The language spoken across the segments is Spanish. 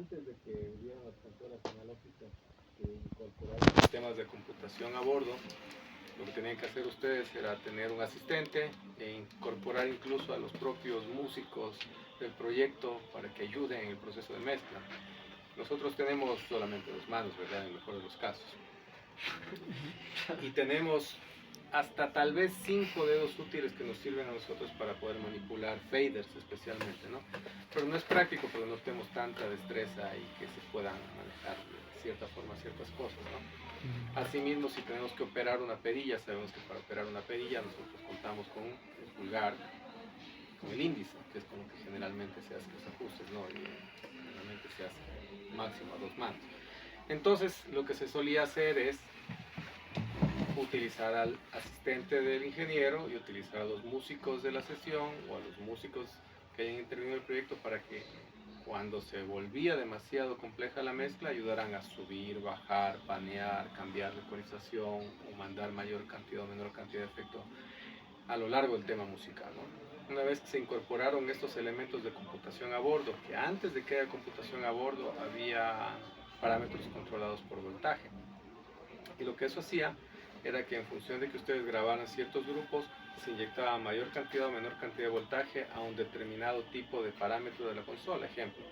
antes de que hubieran las consolas analógicas que incorporaron sistemas de computación a bordo, lo que tenían que hacer ustedes era tener un asistente e incorporar incluso a los propios músicos del proyecto para que ayuden en el proceso de mezcla. Nosotros tenemos solamente 2 manos, ¿verdad? En el mejor de los casos. Y tenemos hasta tal vez 5 dedos útiles que nos sirven a nosotros para poder manipular faders especialmente, ¿no? Pero no es práctico porque no tenemos tanta destreza y que se puedan manejar de cierta forma ciertas cosas, ¿no? Asimismo, si tenemos que operar una perilla, sabemos que para operar una perilla nosotros contamos con el pulgar, con el índice, que es con lo que generalmente se hacen los ajustes, ¿no? Y generalmente se hace máximo a 2 manos. Entonces, lo que se solía hacer es utilizar al asistente del ingeniero y utilizar a los músicos de la sesión o a los músicos que hayan intervenido en el proyecto para que cuando se volvía demasiado compleja la mezcla ayudaran a subir, bajar, panear, cambiar de ecualización o mandar mayor cantidad o menor cantidad de efecto a lo largo del tema musical, ¿no? Una vez que se incorporaron estos elementos de computación a bordo, que antes de que haya computación a bordo había parámetros controlados por voltaje, y lo que eso hacía era que en función de que ustedes grabaran ciertos grupos, se inyectaba mayor cantidad o menor cantidad de voltaje a un determinado tipo de parámetro de la consola. Ejemplo,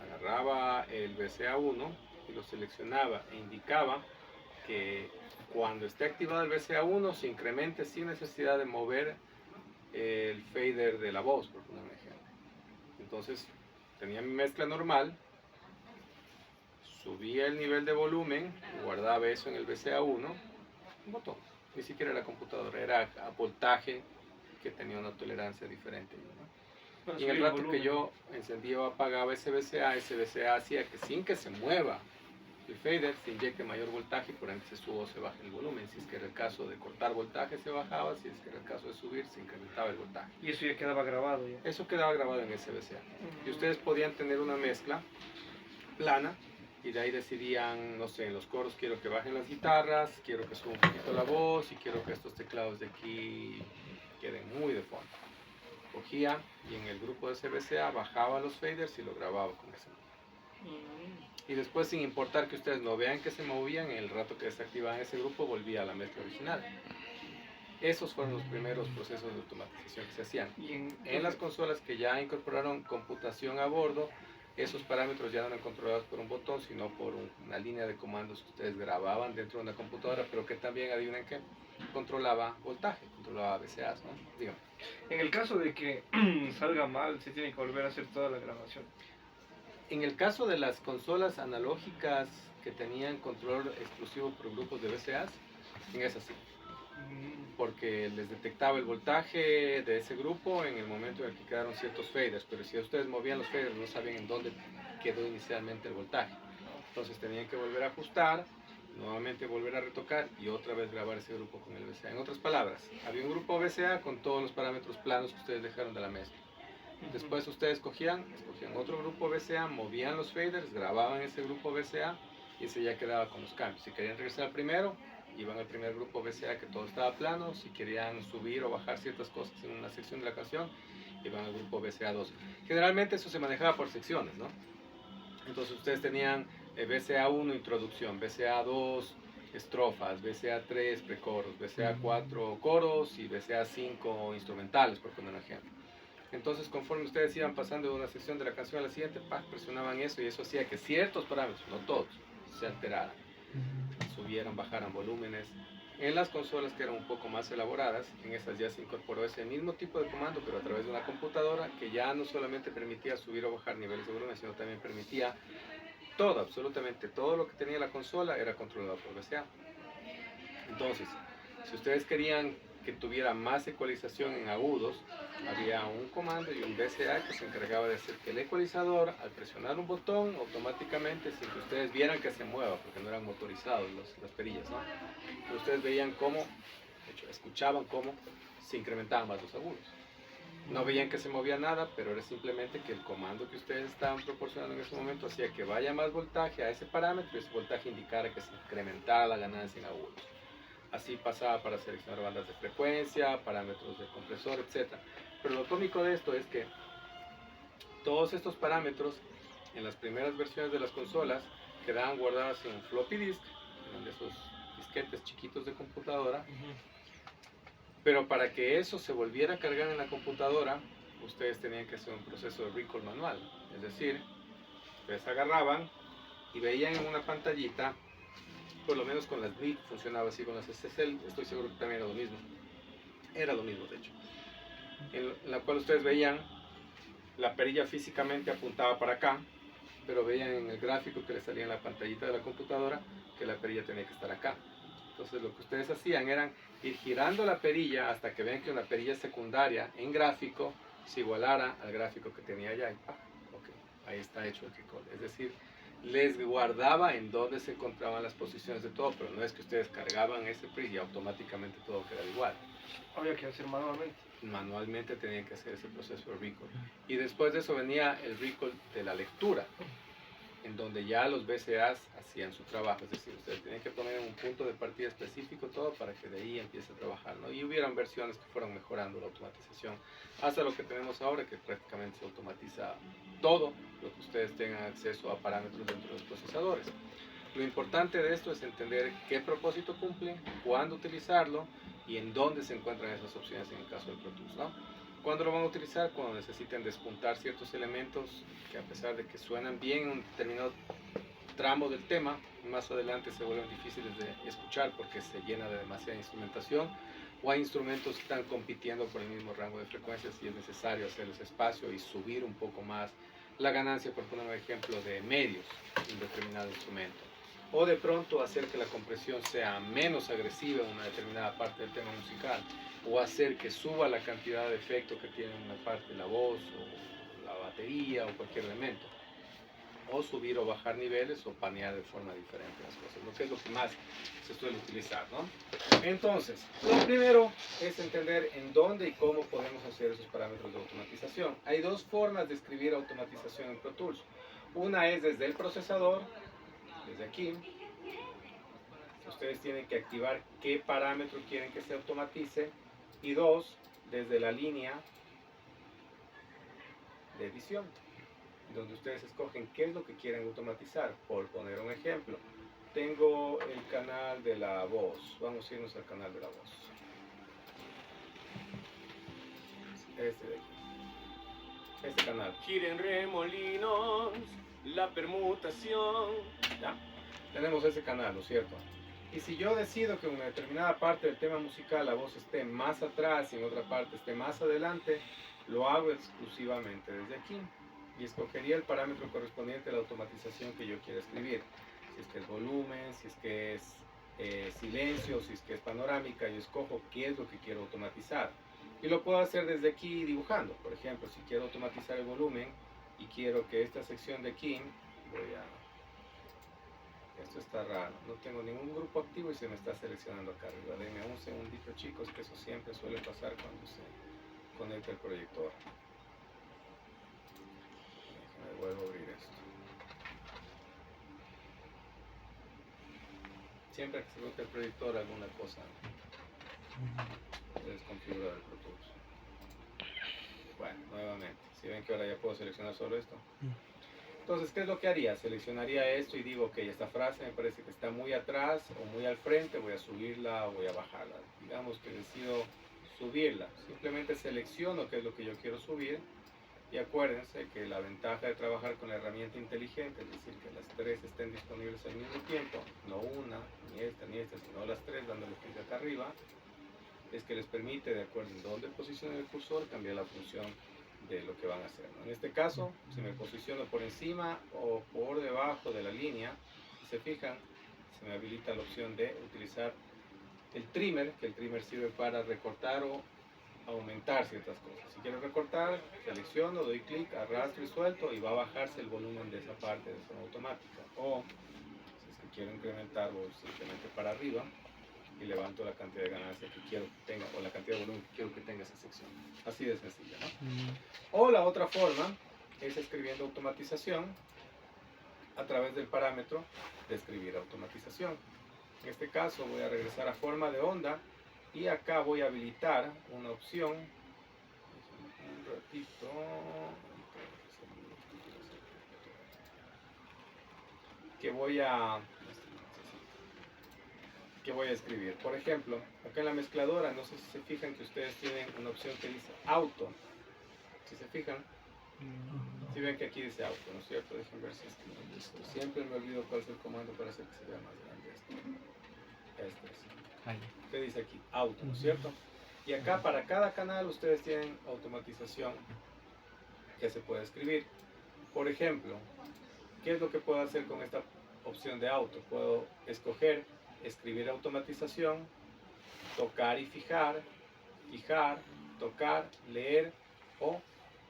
agarraba el VCA1 y lo seleccionaba e indicaba que cuando esté activado el VCA1 se incremente sin necesidad de mover el fader de la voz, por poner un ejemplo. Entonces tenía mi mezcla normal, subía el nivel de volumen, guardaba eso en el VCA1, un botón, ni siquiera la computadora, era a voltaje que tenía una tolerancia diferente, ¿no? Y en el rato que yo encendía o apagaba ese VCA hacía que sin que se mueva el fader se inyecte mayor voltaje y por ende se suba o se baja el volumen. Si es que era el caso de cortar voltaje se bajaba, si es que era el caso de subir se incrementaba el voltaje. Y eso ya quedaba grabado ya. Eso quedaba grabado en ese VCA. Y ustedes podían tener una mezcla plana y de ahí decidían, no sé, en los coros quiero que bajen las guitarras, quiero que suba un poquito la voz y quiero que estos teclados de aquí queden muy de fondo. Cogía y en el grupo de CBCA bajaba los faders y lo grababa con ese. Y después, sin importar que ustedes no vean que se movían, en el rato que desactivaban ese grupo volvía a la mezcla original. Esos fueron los primeros procesos de automatización que se hacían. En las consolas que ya incorporaron computación a bordo, esos parámetros ya no eran controlados por un botón, sino por una línea de comandos que ustedes grababan dentro de una computadora, pero que también, adivinen qué, controlaba voltaje, controlaba VCAs, ¿no? Dígame. En el caso de que salga mal, se tiene que volver a hacer toda la grabación. En el caso de las consolas analógicas que tenían control exclusivo por grupos de VCAs, en esas sí. Porque les detectaba el voltaje de ese grupo en el momento en el que quedaron ciertos faders, pero si ustedes movían los faders no sabían en dónde quedó inicialmente el voltaje. Entonces tenían que volver a ajustar, nuevamente volver a retocar y otra vez grabar ese grupo con el VCA. En otras palabras, había un grupo VCA con todos los parámetros planos que ustedes dejaron de la mezcla. Después ustedes escogían otro grupo VCA, movían los faders, grababan ese grupo VCA y ese ya quedaba con los cambios. Si querían regresar al primero, iban al primer grupo VCA que todo estaba plano. Si querían subir o bajar ciertas cosas en una sección de la canción, iban al grupo VCA 2. Generalmente eso se manejaba por secciones, ¿no? Entonces ustedes tenían VCA 1 introducción, VCA 2 estrofas, VCA 3 precoros, VCA 4 coros y VCA 5 instrumentales, por poner un ejemplo. Entonces, conforme ustedes iban pasando de una sección de la canción a la siguiente, presionaban eso y eso hacía que ciertos parámetros, no todos, se alteraran, subieran, bajaran volúmenes. En las consolas que eran un poco más elaboradas, en esas ya se incorporó ese mismo tipo de comando, pero a través de una computadora que ya no solamente permitía subir o bajar niveles de volumen, sino también permitía todo, absolutamente todo lo que tenía la consola era controlado por VCA. Entonces, si ustedes querían que tuviera más ecualización en agudos, había un comando y un VCA que se encargaba de hacer que el ecualizador, al presionar un botón, automáticamente, sin que ustedes vieran que se mueva, porque no eran motorizados las perillas, ¿no? Pero ustedes veían cómo, de hecho, escuchaban cómo se incrementaban más los agudos. No veían que se movía nada, pero era simplemente que el comando que ustedes estaban proporcionando en ese momento hacía que vaya más voltaje a ese parámetro y ese voltaje indicara que se incrementara la ganancia en agudos. Así pasaba para seleccionar bandas de frecuencia, parámetros de compresor, etc. Pero lo cómico de esto es que todos estos parámetros En las primeras versiones de las consolas quedaban guardadas en un floppy disk, eran de esos disquetes chiquitos de computadora, pero para que eso se volviera a cargar en la computadora, ustedes tenían que hacer un proceso de recall manual. Es decir, ustedes agarraban y veían en una pantallita, por lo menos con las NIC funcionaba así, con las SSL estoy seguro que también era lo mismo. Era lo mismo, de hecho. En la cual ustedes veían la perilla físicamente apuntaba para acá, pero veían en el gráfico que les salía en la pantallita de la computadora que la perilla tenía que estar acá. Entonces lo que ustedes hacían eran ir girando la perilla hasta que vean que una perilla secundaria en gráfico se igualara al gráfico que tenía allá. Y okay, ahí está hecho el recall. Es decir, les guardaba en dónde se encontraban las posiciones de todo, pero no es que ustedes cargaban ese PRI y automáticamente todo quedaba igual. Había que hacer manualmente. Manualmente tenían que hacer ese proceso de recall. Y después de eso venía el recall de la lectura, en donde ya los BCAs hacían su trabajo, es decir, ustedes tenían que poner un punto de partida específico todo para que de ahí empiece a trabajar, ¿no? Y hubieran versiones que fueron mejorando la automatización hasta lo que tenemos ahora, que prácticamente se automatiza todo lo que ustedes tengan acceso a parámetros dentro de los procesadores. Lo importante de esto es entender qué propósito cumplen, cuándo utilizarlo y en dónde se encuentran esas opciones en el caso del Pro Tools, ¿no? ¿Cuándo lo van a utilizar? Cuando necesiten despuntar ciertos elementos que, a pesar de que suenan bien en un determinado tramo del tema, más adelante se vuelven difíciles de escuchar porque se llena de demasiada instrumentación, o hay instrumentos que están compitiendo por el mismo rango de frecuencias y es necesario hacerles espacio y subir un poco más la ganancia, por poner un ejemplo, de medios en determinado instrumento. O de pronto hacer que la compresión sea menos agresiva en una determinada parte del tema musical, o hacer que suba la cantidad de efecto que tiene una parte, la voz o la batería o cualquier elemento, o subir o bajar niveles o panear de forma diferente las cosas, lo que es lo que más se suele utilizar, ¿no? Entonces, lo primero es entender en dónde y cómo podemos hacer esos parámetros de automatización. Hay dos formas de escribir automatización en Pro Tools. Una es desde el procesador, desde aquí. Ustedes tienen que activar qué parámetro quieren que se automatice. Y dos, desde la línea de edición, donde ustedes escogen qué es lo que quieren automatizar. Por poner un ejemplo, tengo el canal de la voz. Vamos a irnos al canal de la voz. Este de aquí. Este canal. Giren remolinos, la permutación. ¿Ya? Tenemos ese canal, ¿no es cierto? Y si yo decido que en una determinada parte del tema musical la voz esté más atrás y en otra parte esté más adelante, lo hago exclusivamente desde aquí. Y escogería el parámetro correspondiente a la automatización que yo quiera escribir. Si es que es volumen, si es que es silencio, si es que es panorámica, yo escojo qué es lo que quiero automatizar. Y lo puedo hacer desde aquí dibujando. Por ejemplo, si quiero automatizar el volumen y quiero que esta sección de aquí, esto está raro, no tengo ningún grupo activo y se me está seleccionando acá arriba. Denme un segundito, chicos, que eso siempre suele pasar cuando se conecta el proyector. Déjenme, vuelvo a abrir esto. Siempre que se conecta el proyector alguna cosa se desconfigura del Pro Tools. Bueno, nuevamente, si ven que ahora ya puedo seleccionar solo esto. Entonces, ¿qué es lo que haría? Seleccionaría esto y digo, ok, esta frase me parece que está muy atrás o muy al frente, voy a subirla o voy a bajarla. Digamos que decido subirla. Simplemente selecciono qué es lo que yo quiero subir y acuérdense que la ventaja de trabajar con la herramienta inteligente, es decir, que las tres estén disponibles al mismo tiempo, no una, ni esta, sino las tres dándole clic acá arriba, es que les permite, de acuerdo en dónde posicione el cursor, cambiar la función de lo que van a hacer, ¿no? En este caso, si me posiciono por encima o por debajo de la línea, si se fijan, se me habilita la opción de utilizar el trimmer, que el trimmer sirve para recortar o aumentar ciertas cosas. Si quiero recortar, selecciono, doy clic, arrastro y suelto y va a bajarse el volumen de esa parte de forma automática. O si es que quiero incrementar, voy simplemente para arriba y levanto la cantidad de ganancia que quiero que tenga o la cantidad de volumen que quiero que tenga esa sección. Así de sencillo, ¿no? O la otra forma es escribiendo automatización a través del parámetro de escribir automatización. En este caso voy a regresar a forma de onda y acá voy a habilitar una opción. Un ratito. que voy a escribir. Por ejemplo, acá en la mezcladora, no sé si se fijan que ustedes tienen una opción que dice auto. Si se fijan, si ven que aquí dice auto, ¿no es cierto? Dejen ver si es que esto. Siempre me olvido cuál es el comando para hacer que se vea más grande esto. Es. ¿Qué dice aquí? Auto, ¿no es cierto? Y acá para cada canal ustedes tienen automatización que se puede escribir. Por ejemplo, ¿qué es lo que puedo hacer con esta opción de auto? Puedo escoger escribir automatización, tocar y fijar, tocar, leer o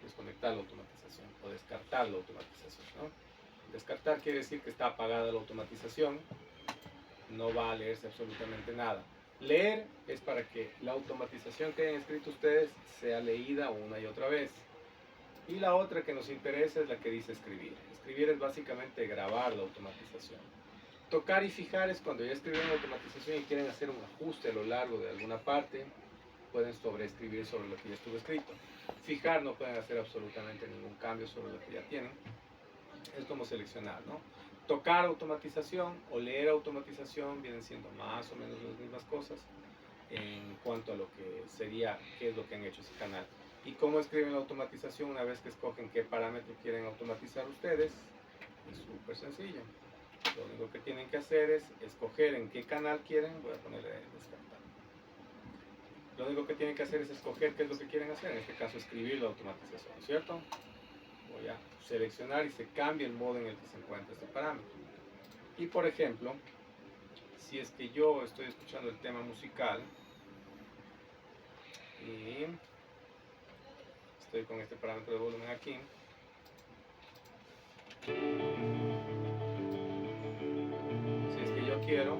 desconectar la automatización o descartar la automatización, ¿no? Descartar quiere decir que está apagada la automatización, no va a leerse absolutamente nada. Leer es para que la automatización que hayan escrito ustedes sea leída una y otra vez. Y la otra que nos interesa es la que dice escribir. Escribir es básicamente grabar la automatización. Tocar y fijar es cuando ya escribieron la automatización y quieren hacer un ajuste a lo largo de alguna parte, pueden sobreescribir sobre lo que ya estuvo escrito. Fijar no pueden hacer absolutamente ningún cambio sobre lo que ya tienen. Es como seleccionar, ¿no? Tocar automatización o leer automatización vienen siendo más o menos las mismas cosas en cuanto a lo que sería, qué es lo que han hecho ese canal. Y cómo escriben la automatización una vez que escogen qué parámetro quieren automatizar ustedes, es súper sencillo. Lo único que tienen que hacer es escoger en qué canal quieren, voy a ponerle descartar. Lo único que tienen que hacer es escoger qué es lo que quieren hacer, en este caso escribir la automatización, ¿cierto? Voy a seleccionar y se cambia el modo en el que se encuentra este parámetro. Y por ejemplo, si es que yo estoy escuchando el tema musical y estoy con este parámetro de volumen aquí, si es que yo quiero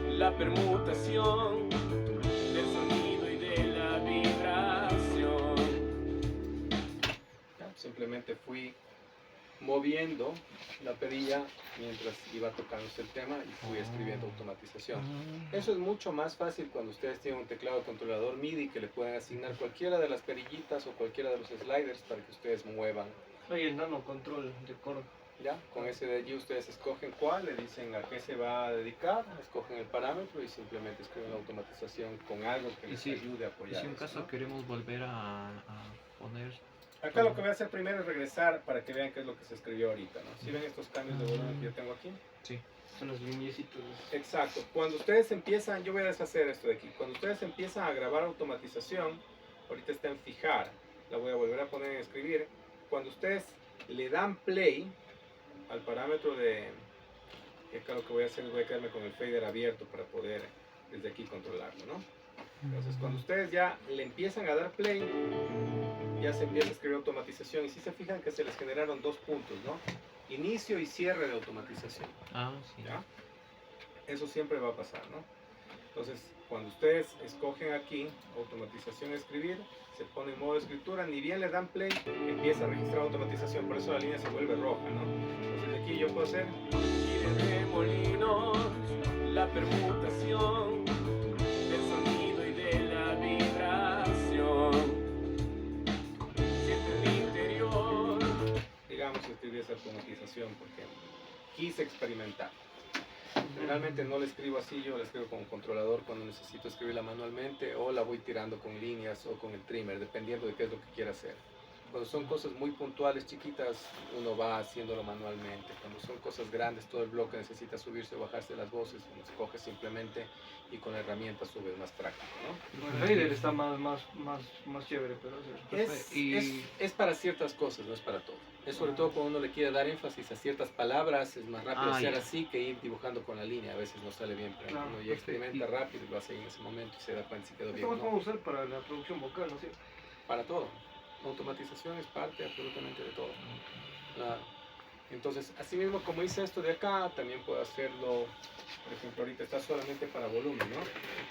la permutación del sonido y de la vibración. simplemente fui moviendo la perilla mientras iba tocándose el tema y fui escribiendo automatización. Eso es mucho más fácil cuando ustedes tienen un teclado controlador MIDI que le pueden asignar cualquiera de las perillitas o cualquiera de los sliders para que ustedes muevan. Hay el nano control de Korg. Ya, con ese de allí ustedes escogen cuál, le dicen a qué se va a dedicar, escogen el parámetro y simplemente escriben la automatización con algo que les ayude a apoyar. Y si en caso ¿no? queremos volver a poner... Acá lo que voy a hacer primero es regresar para que vean qué es lo que se escribió ahorita, ¿no? ¿Sí ven estos cambios de volumen que yo tengo aquí? Sí. Son los lineecitos. Exacto. Cuando ustedes empiezan, yo voy a deshacer esto de aquí. Cuando ustedes empiezan a grabar automatización, ahorita está en fijar, la voy a volver a poner en escribir. Cuando ustedes le dan play al parámetro de, acá lo que voy a hacer es voy a quedarme con el fader abierto para poder desde aquí controlarlo, ¿no? Entonces cuando ustedes ya le empiezan a dar play, ya se empieza a escribir automatización y si se fijan que se les generaron dos puntos, ¿no? Inicio y cierre de automatización. Ah, sí. ¿Ya? Eso siempre va a pasar, ¿no? Entonces, cuando ustedes escogen aquí automatización escribir, se pone en modo de escritura, ni bien le dan play, empieza a registrar automatización, por eso la línea se vuelve roja, ¿no? Entonces aquí yo puedo hacer Y de remolinos, la permutación del sonido y de la vibración. Siento en mi interior. digamos, escribir esa automatización porque quise experimentar. Generalmente no la escribo así, yo la escribo como controlador cuando necesito escribirla manualmente o la voy tirando con líneas o con el trimmer, dependiendo de qué es lo que quiera hacer. Cuando son cosas muy puntuales, chiquitas, uno va haciéndolo manualmente. Cuando son cosas grandes, todo el bloque necesita subirse o bajarse las voces, uno escoge simplemente y con la herramienta sube más práctico, ¿no? El fader está más chévere, pero Es para ciertas cosas, no es para todo. Es sobre todo cuando uno le quiere dar énfasis a ciertas palabras, es más rápido hacer así que ir dibujando con la línea. A veces no sale bien, pero Claro, uno ya experimenta rápido y lo hace en ese momento y se da cuenta si quedó bien Esto o más no. vamos a usar para la producción vocal, ¿no es cierto? Para todo. Automatización es parte absolutamente de todo. Claro. Entonces, así mismo como hice esto de acá, también puedo hacerlo, por ejemplo, ahorita está solamente para volumen, ¿no?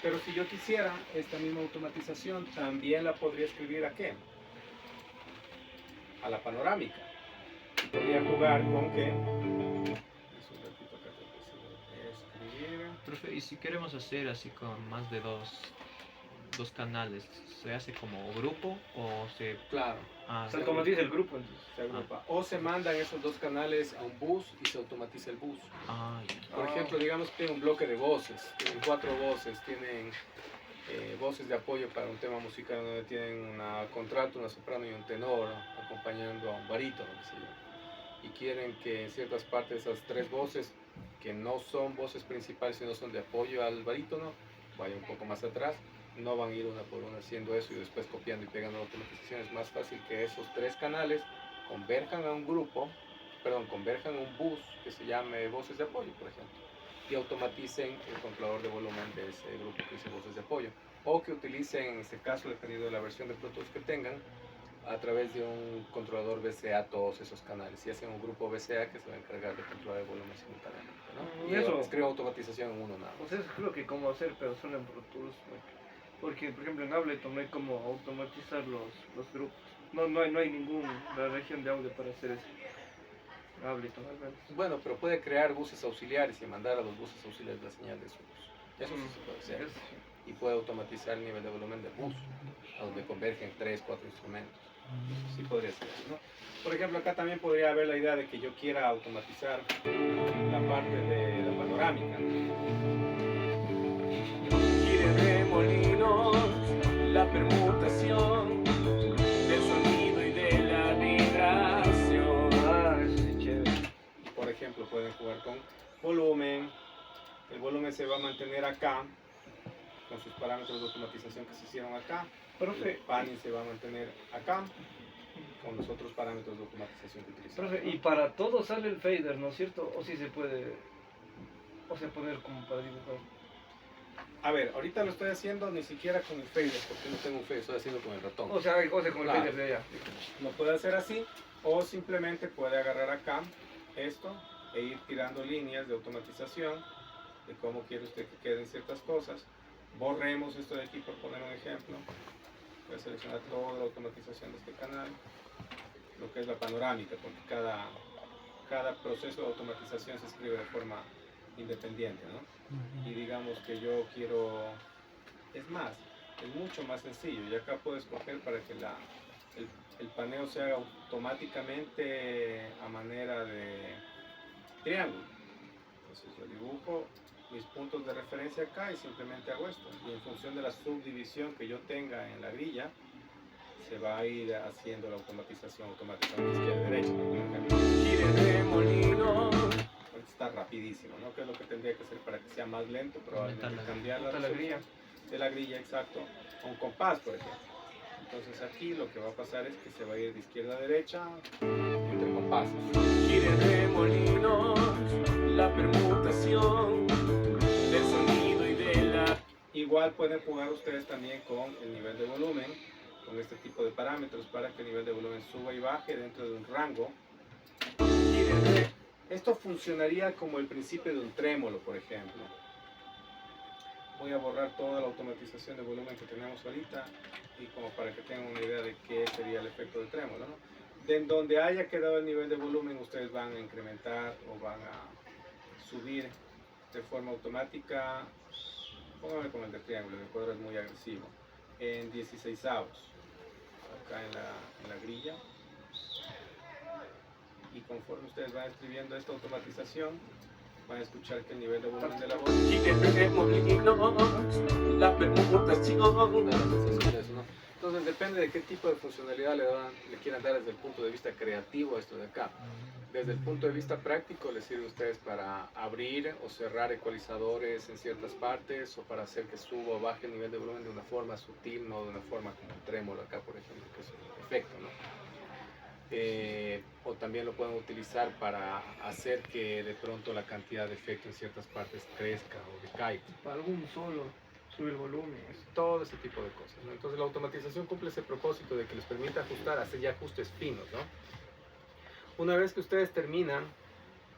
Pero si yo quisiera esta misma automatización, también la podría escribir ¿a qué? A la panorámica. Podría jugar con que... Es un ratito acá, escribir... Profe, y si queremos hacer así con más de dos canales, ¿se hace como grupo o se...? Claro. Ah, O sea, como dice el grupo, entonces. Se agrupa. Ah. O o se mandan esos dos canales a un bus y se automatiza el bus. Ah, ya. Por ejemplo, digamos que tienen un bloque de voces, tienen 4 voces, tienen voces de apoyo para un tema musical donde tienen una contralto, una soprano y un tenor acompañando a un barítono, qué sé yo. Y quieren que en ciertas partes esas 3 voces, que no son voces principales sino son de apoyo al barítono, vayan un poco más atrás. No van a ir una por una haciendo eso y después copiando y pegando la automatización. Es más fácil que esos 3 canales converjan a un grupo, converjan a un bus que se llame voces de apoyo, por ejemplo, y automaticen el controlador de volumen de ese grupo que dice voces de apoyo, o que utilicen, en este caso, dependiendo de la versión de Pro Tools que tengan, a través de un controlador VCA todos esos canales, y hacen un grupo VCA que se va a encargar de controlar el volumen simultáneamente, ¿no? Y Eso. escriben automatización en uno nada más. Pues eso creo que como hacer, pero solo en Pro Tools, porque por ejemplo en Ableton no hay como automatizar los grupos. No hay ninguna región de audio para hacer eso. Ableton al menos. Bueno, pero puede crear buses auxiliares y mandar a los buses auxiliares la señal de su bus. Eso sí se puede hacer. Y puede automatizar el nivel de volumen del bus, a donde convergen 3, 4 instrumentos. Sí podría ser eso, ¿no? Por ejemplo, acá también podría haber la idea de que yo quiera automatizar la parte de la panorámica. Y de remolinos, la permutación del sonido y de la vibración. Ah, eso sí, chévere. Por ejemplo, pueden jugar con volumen. El volumen se va a mantener acá, con sus parámetros de automatización que se hicieron acá. Profe, El panning se va a mantener acá, con los otros parámetros de automatización que utilizamos. profe, y para todo sale el fader, ¿no es cierto? O si se puede, o sea, poner como para dibujar. A ver, ahorita lo estoy haciendo ni siquiera con el fader, porque no tengo un fader, estoy haciendo con el ratón. O sea con el Claro. fader de allá. Lo puede hacer así, o simplemente puede agarrar acá esto e ir tirando líneas de automatización de cómo quiere usted que queden ciertas cosas. Borremos esto de aquí por poner un ejemplo. Voy a seleccionar toda la automatización de este canal, lo que es la panorámica, porque cada proceso de automatización se escribe de forma independiente, ¿no? Y digamos que yo quiero, es mucho más sencillo, y acá puedo escoger para que el paneo se haga automáticamente a manera de triángulo. Entonces yo dibujo mis puntos de referencia acá y simplemente hago esto, y en función de la subdivisión que yo tenga en la grilla se va a ir haciendo la automatización automáticamente izquierda y derecha, por ejemplo. Y de remolinos, Ahorita está rapidísimo, ¿no? Que es lo que tendría que hacer para que sea más lento, probablemente Aumentar la cambiar Aumentar la grilla. de la grilla, exacto, a un compás, por ejemplo. Entonces aquí lo que va a pasar es que se va a ir de izquierda a derecha entre compases. y de remolinos, la permutación del sonido y de la Igual pueden jugar ustedes también con el nivel de volumen, con este tipo de parámetros para que el nivel de volumen suba y baje dentro de un rango. y de Esto funcionaría como el principio de un trémolo, por ejemplo. Voy a borrar toda la automatización de volumen que tenemos ahorita y como para que tengan una idea de qué sería el efecto del trémolo, ¿no? De donde haya quedado el nivel de volumen, ustedes van a incrementar o van a subir de forma automática. Póngame con el de triángulo, el cuadro es muy agresivo. En 16avos, acá en la grilla. Y conforme ustedes van escribiendo esta automatización, van a escuchar que el nivel de volumen de la voz y de remolinos, la permutación. da la sensación de eso, ¿no? Entonces depende de qué tipo de funcionalidad le quieran dar desde el punto de vista creativo a esto de acá. Desde el punto de vista práctico les sirve a ustedes para abrir o cerrar ecualizadores en ciertas partes, o para hacer que suba o baje el nivel de volumen de una forma sutil, no de una forma como el trémolo acá, por ejemplo, que es un efecto, ¿no? O también lo pueden utilizar para hacer que de pronto la cantidad de efecto en ciertas partes crezca o decaiga. Para algún solo sube el volumen. Todo ese tipo de cosas, ¿no? Entonces la automatización cumple ese propósito de que les permita ajustar, hacer ya ajustes finos, ¿no? Una vez que ustedes terminan,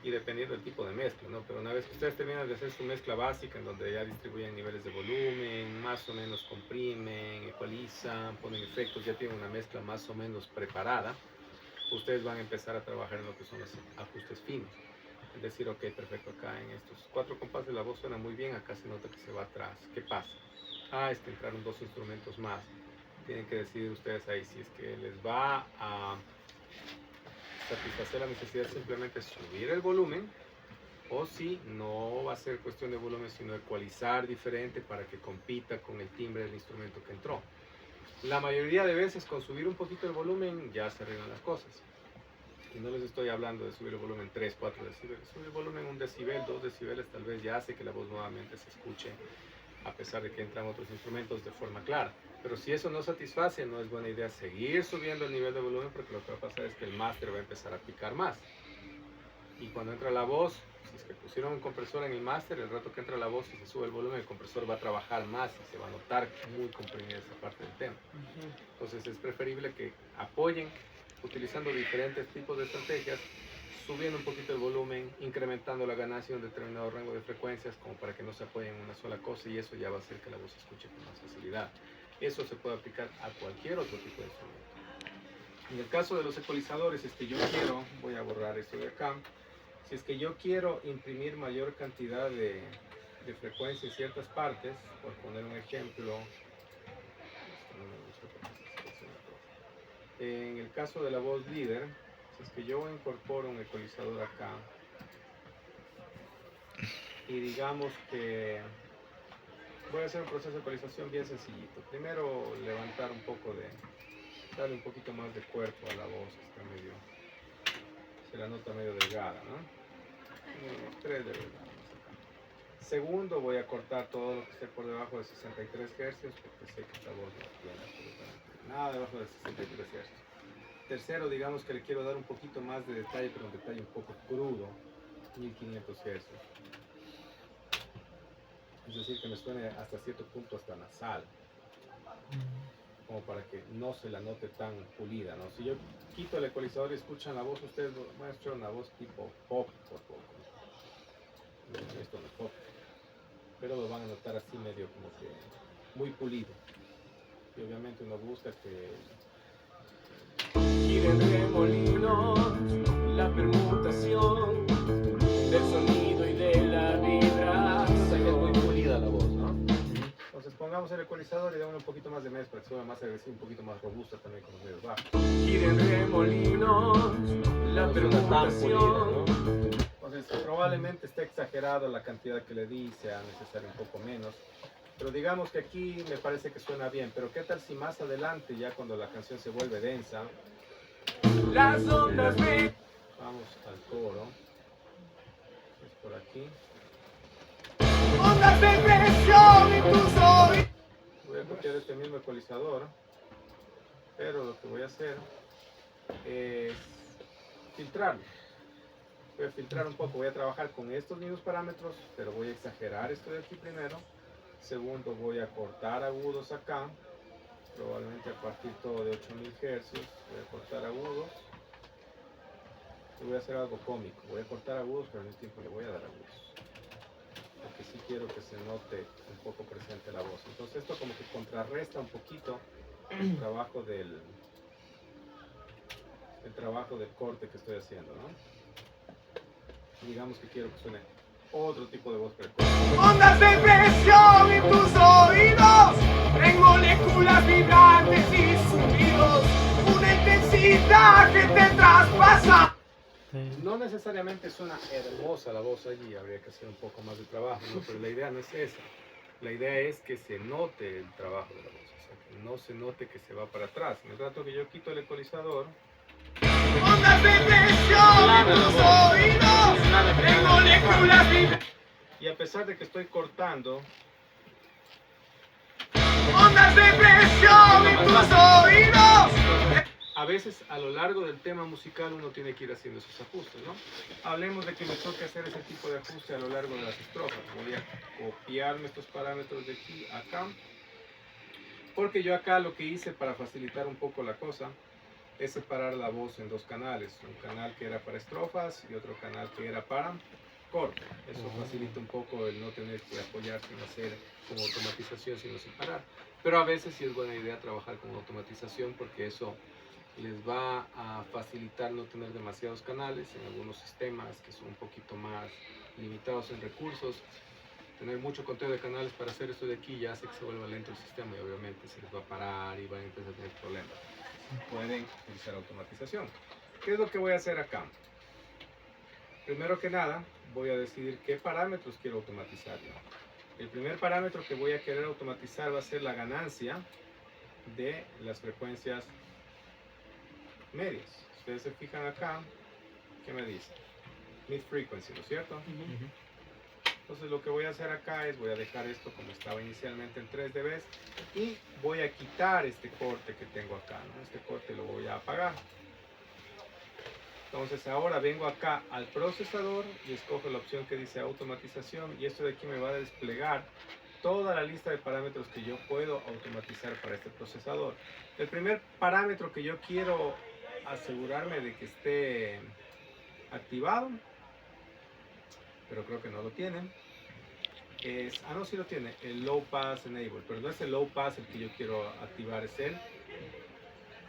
y dependiendo del tipo de mezcla, ¿no? Pero una vez que ustedes terminan de hacer su mezcla básica, en donde ya distribuyen niveles de volumen, más o menos comprimen, ecualizan, ponen efectos, ya tienen una mezcla más o menos preparada, ustedes van a empezar a trabajar en lo que son los ajustes finos. Es decir, ok, perfecto, acá en estos 4 compases la voz suena muy bien, acá se nota que se va atrás. ¿Qué pasa? Ah, es que entraron 2 instrumentos más. Tienen que decidir ustedes ahí si es que les va a satisfacer la necesidad simplemente subir el volumen, o si no va a ser cuestión de volumen, sino ecualizar diferente para que compita con el timbre del instrumento que entró. La mayoría de veces con subir un poquito el volumen ya se arreglan las cosas. Y no les estoy hablando de subir el volumen 3, 4 decibeles. Subir el volumen 1 decibel, 2 decibeles tal vez ya hace que la voz nuevamente se escuche, a pesar de que entran otros instrumentos de forma clara. Pero si eso no satisface, no es buena idea seguir subiendo el nivel de volumen, porque lo que va a pasar es que el máster va a empezar a picar más. Y cuando entra la voz, si es que pusieron un compresor en el máster, el rato que entra la voz y se sube el volumen, el compresor va a trabajar más y se va a notar muy comprimida esa parte del tema. Entonces es preferible que apoyen utilizando diferentes tipos de estrategias, subiendo un poquito el volumen, incrementando la ganancia en un determinado rango de frecuencias, como para que no se apoyen en una sola cosa, y eso ya va a hacer que la voz se escuche con más facilidad. Eso se puede aplicar a cualquier otro tipo de instrumento. En el caso de los ecualizadores, yo quiero, voy a borrar esto de acá, si es que yo quiero imprimir mayor cantidad de frecuencia en ciertas partes, por poner un ejemplo, en el caso de la voz líder, si es que yo incorporo un ecualizador acá, y digamos que voy a hacer un proceso de ecualización bien sencillito. Primero levantar un poco darle un poquito más de cuerpo a la voz, que está medio, se la nota medio delgada, ¿no? 3 de verdad. Segundo, voy a cortar todo lo que esté por debajo de 63 Hz, porque sé que esta voz no tiene absolutamente nada debajo de 63 Hz. Tercero, digamos que le quiero dar un poquito más de detalle, pero un detalle un poco crudo, 1500 Hz. Es decir, que me suene hasta cierto punto hasta nasal, como para que no se la note tan pulida, ¿no? Si yo quito el ecualizador y escuchan la voz, ustedes van a escuchar una voz tipo pop por poco. Esto no es pop, pero lo van a notar así medio como que muy pulido. Y obviamente uno busca que Giren remolinos, la permutación del sonido y de la es muy vibración. pulida la voz, ¿no? Entonces pongamos el ecualizador y damos un poquito más de mezcla, que suena más agresivo, un poquito más robusta también con los medios bajos. Giren remolinos, la No suena tan pulida, ¿no? permutación. Entonces probablemente esté exagerado la cantidad que le di, sea necesario un poco menos. Pero digamos que aquí me parece que suena bien, pero ¿qué tal si más adelante, ya cuando la canción se vuelve densa, Las ondas me... vamos al coro, es por aquí, Ondas de presión en tus oídos. voy a copiar este mismo ecualizador, pero lo que voy a hacer es filtrarlo. Voy a filtrar un poco, voy a trabajar con estos mismos parámetros, pero voy a exagerar esto de aquí primero. Segundo, voy a cortar agudos acá, probablemente a partir todo de 8000 Hz, voy a cortar agudos. Y voy a hacer algo cómico, voy a cortar agudos, pero al mismo tiempo le voy a dar agudos. Porque sí quiero que se note un poco presente la voz. Entonces esto como que contrarresta un poquito el trabajo del corte que estoy haciendo, ¿no? Digamos que quiero que suene otro tipo de voz, pero Ondas de presión en tus oídos, en moléculas vibrantes y sonidos, una intensidad que te traspasa. no necesariamente suena hermosa la voz allí, habría que hacer un poco más de trabajo, ¿no? Pero la idea no es esa. La idea es que se note el trabajo de la voz, o sea, que no se note que se va para atrás. En el rato que yo quito el ecualizador, Ondas de presión en tus oídos, en moléculas vibrantes. y a pesar de que estoy cortando, Ondas de presión en tus oídos. a veces a lo largo del tema musical uno tiene que ir haciendo esos ajustes, ¿no? Hablemos de que me toque hacer ese tipo de ajuste a lo largo de las estrofas. Voy a copiarme estos parámetros de aquí a acá, porque yo acá lo que hice para facilitar un poco la cosa es separar la voz en dos canales, un canal que era para estrofas y otro canal que era para coro. Eso facilita un poco el no tener que apoyarse en hacer con automatización sino separar. Pero a veces sí es buena idea trabajar con automatización, porque eso les va a facilitar no tener demasiados canales en algunos sistemas que son un poquito más limitados en recursos. Tener mucho conteo de canales para hacer esto de aquí ya hace que se vuelva lento el sistema y obviamente se les va a parar y van a empezar a tener problemas. Pueden utilizar automatización. ¿Qué es lo que voy a hacer acá? Primero que nada, voy a decidir qué parámetros quiero automatizar yo. El primer parámetro que voy a querer automatizar va a ser la ganancia de las frecuencias medias. Ustedes se fijan acá, ¿qué me dice? Mid frequency, ¿no es cierto? Ujú. Entonces lo que voy a hacer acá es, voy a dejar esto como estaba inicialmente en 3 dB y voy a quitar este corte que tengo acá, ¿no? Este corte lo voy a apagar. Entonces ahora vengo acá al procesador y escojo la opción que dice automatización, y esto de aquí me va a desplegar toda la lista de parámetros que yo puedo automatizar para este procesador. El primer parámetro que yo quiero asegurarme de que esté activado, pero creo que no lo tiene, es, no, sí lo tiene, el Low Pass Enable, pero no es el Low Pass el que yo quiero activar, es el,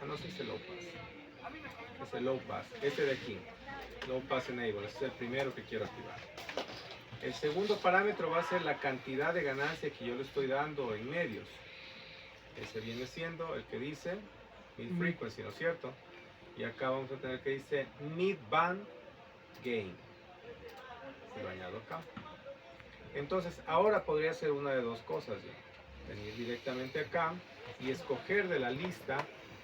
no, sí es el Low Pass, es el Low Pass, este de aquí, Low Pass Enable, ese es el primero que quiero activar. El segundo parámetro va a ser la cantidad de ganancia que yo le estoy dando en medios. Ese viene siendo el que dice Mid Frequency, ¿no es cierto? Y acá vamos a tener que dice Mid Band Gain. Se lo añado acá. Entonces ahora podría hacer una de dos cosas ya. Venir directamente acá y escoger de la lista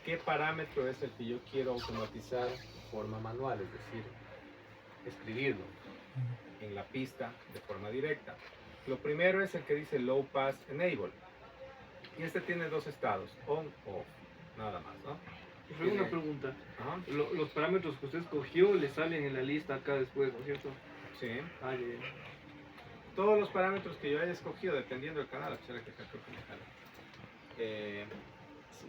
qué parámetro es el que yo quiero automatizar de forma manual, es decir, escribirlo en la pista de forma directa. Lo primero es el que dice Low Pass Enable. Y este tiene dos estados, on, off, nada más, ¿no? Fue una pregunta. Ajá, Los parámetros que usted escogió le salen en la lista acá después, ¿no es cierto? sí. Ah, ya, ya. Todos los parámetros que yo haya escogido, dependiendo del canal, pues era que acá creo que me jala.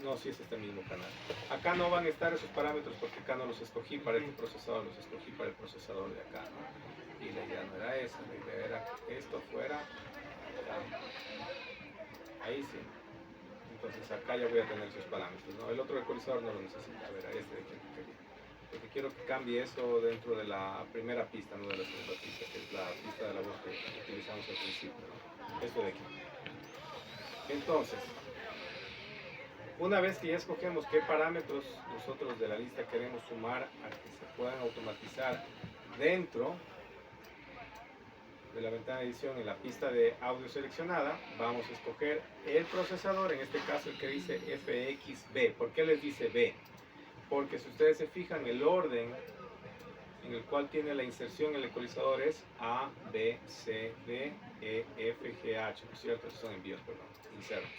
No, sí es este mismo canal. Acá no van a estar esos parámetros porque acá no los escogí para este procesador, los escogí para el procesador de acá, ¿no? Y la idea no era esa, la idea era que esto fuera acá. Ahí sí. Entonces acá ya voy a tener esos parámetros, ¿no? El otro ecualizador no lo necesita, a ver, a este de aquí que quería. Porque quiero que cambie eso dentro de la primera pista, no de la segunda pista, que es la pista de la voz que utilizamos al principio, ¿no? Esto de aquí. Entonces, una vez que ya escogemos qué parámetros nosotros de la lista queremos sumar a que se puedan automatizar dentro de la ventana de edición en la pista de audio seleccionada, vamos a escoger el procesador, en este caso el que dice FXB. ¿Por qué les dice B? Porque si ustedes se fijan, el orden en el cual tiene la inserción el ecualizador es A, B, C, D, E, F, G, H, ¿no es cierto? Esos son envíos, perdón, insertos.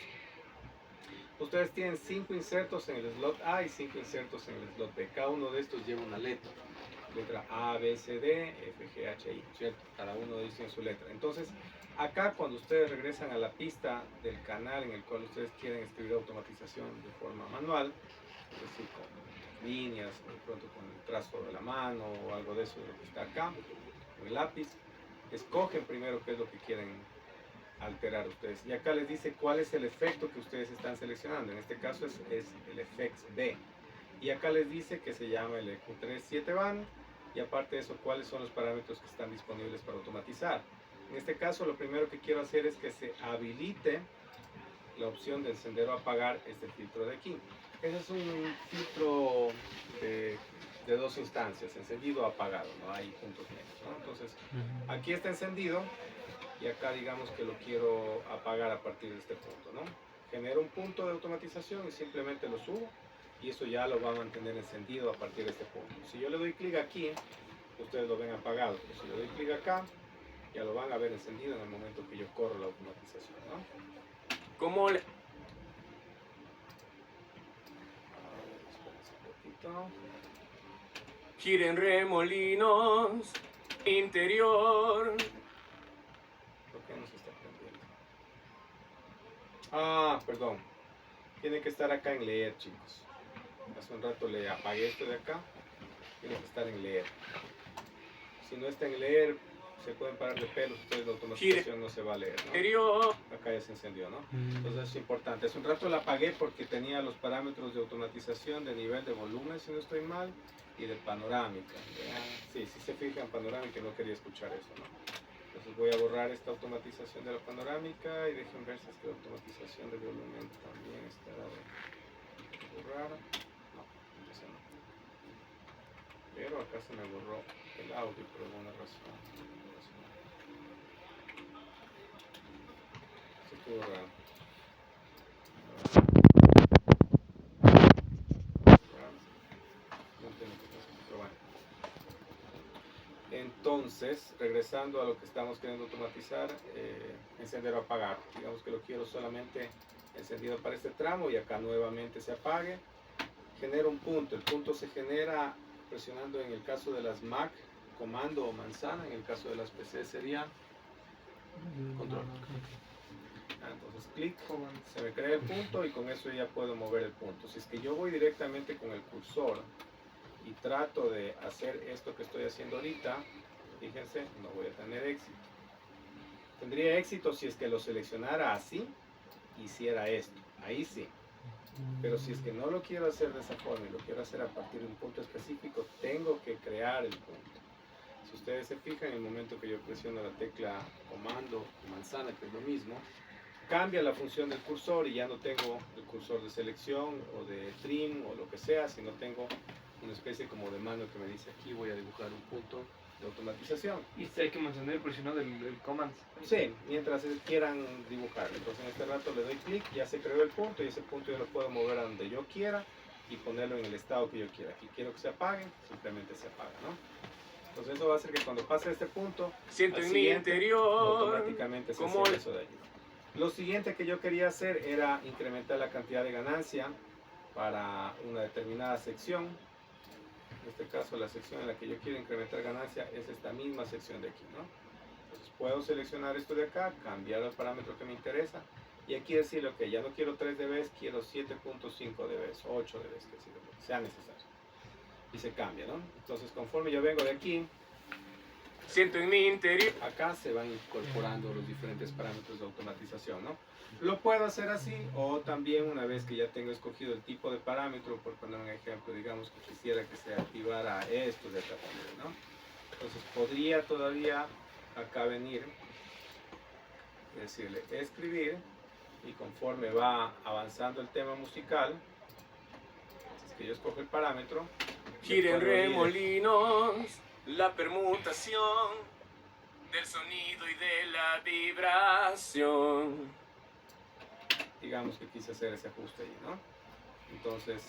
Ustedes tienen 5 insertos en el slot A y 5 insertos en el slot B. Cada uno de estos lleva una letra. Letra A, B, C, D, F, G, H, I, ¿cierto? Cada uno de ellos tiene su letra. Entonces, acá cuando ustedes regresan a la pista del canal en el cual ustedes quieren escribir automatización de forma manual, es decir, con líneas, de pronto con el trazo de la mano o algo de eso de lo que está acá, con el lápiz, escogen primero qué es lo que quieren alterar ustedes. Y acá les dice cuál es el efecto que ustedes están seleccionando. En este caso es el Effects B. Y acá les dice que se llama el EQ3 7 band. Y aparte de eso, cuáles son los parámetros que están disponibles para automatizar. En este caso, lo primero que quiero hacer es que se habilite la opción de encender o apagar este filtro de aquí. Ese es un filtro de dos instancias, encendido o apagado, no hay puntos medios, ¿no? Entonces, aquí está encendido y acá digamos que lo quiero apagar a partir de este punto, ¿no? Genero un punto de automatización y simplemente lo subo. Y eso ya lo va a mantener encendido a partir de este punto. Si yo le doy clic aquí, ustedes lo ven apagado. Pero si le doy clic acá, ya lo van a ver encendido en el momento que yo corro la automatización, ¿no? ¿Cómo le... Espérense un poquito. Giren remolinos, interior. ¿Por qué no se está prendiendo? Ah, perdón. Tiene que estar acá en leer, chicos. Hace un rato le apagué esto de acá. Tiene que estar en leer. Si no está en leer, se pueden parar de pelos. Ustedes la automatización no se va a leer, ¿no? Interior. Acá ya se encendió, ¿no? Entonces es importante. Hace un rato la apagué porque tenía los parámetros de automatización de nivel de volumen, si no estoy mal, y de panorámica. Sí, si se fijan, panorámica, no quería escuchar eso, ¿no? Entonces voy a borrar esta automatización de la panorámica y dejen ver si es que la automatización de volumen también estará de borrar. No, entonces no. Pero acá se me borró el audio por alguna razón. Esto estuvo raro. No entiendo qué pasó, pero bueno. Entonces, regresando a lo que estamos queriendo automatizar, encender o apagar. Digamos que lo quiero solamente encendido para este tramo y acá nuevamente se apague. Genera un punto. El punto se genera presionando en el caso de las Mac, comando o manzana. En el caso de las PC sería control. Entonces clic, se me crea el punto y con eso ya puedo mover el punto. Si es que yo voy directamente con el cursor y trato de hacer esto que estoy haciendo ahorita, fíjense, no voy a tener éxito. Tendría éxito si es que lo seleccionara así, hiciera esto, ahí sí. Pero si es que no lo quiero hacer de esa forma y lo quiero hacer a partir de un punto específico, tengo que crear el punto. Si ustedes se fijan, en el momento que yo presiono la tecla comando o manzana, que es lo mismo, cambia la función del cursor y ya no tengo el cursor de selección o de trim o lo que sea, sino tengo una especie como de mano que me dice aquí voy a dibujar un punto de automatización. Y si hay que mantener presionado el command. Sí, mientras quieran dibujar. Entonces en este rato le doy clic, ya se creó el punto y ese punto yo lo puedo mover a donde yo quiera y ponerlo en el estado que yo quiera. Aquí quiero que se apague, simplemente se apaga, ¿no? Entonces eso va a hacer que cuando pase este punto, Siento al en mi siguiente, interior automáticamente se como hace eso de allí. Lo siguiente que yo quería hacer era incrementar la cantidad de ganancia para una determinada sección. En este caso la sección en la que yo quiero incrementar ganancia es esta misma sección de aquí, ¿no? Entonces puedo seleccionar esto de acá, cambiar el parámetro que me interesa y aquí decirle, ok, ya no quiero 3 dB, quiero 7.5 dB, 8 dB, que sea necesario. Y se cambia, ¿no? Entonces conforme yo vengo de aquí, siento en mi interior. acá se van incorporando los diferentes parámetros de automatización, ¿no? Lo puedo hacer así o también una vez que ya tengo escogido el tipo de parámetro, por poner un ejemplo, digamos que quisiera que se activara esto de acá también, ¿no? Entonces podría todavía acá venir y decirle escribir y conforme va avanzando el tema musical, si es que yo escojo el parámetro, Giren le puedo ir remolinos, la permutación del sonido y de la vibración. digamos que quise hacer ese ajuste ahí, ¿no? Entonces,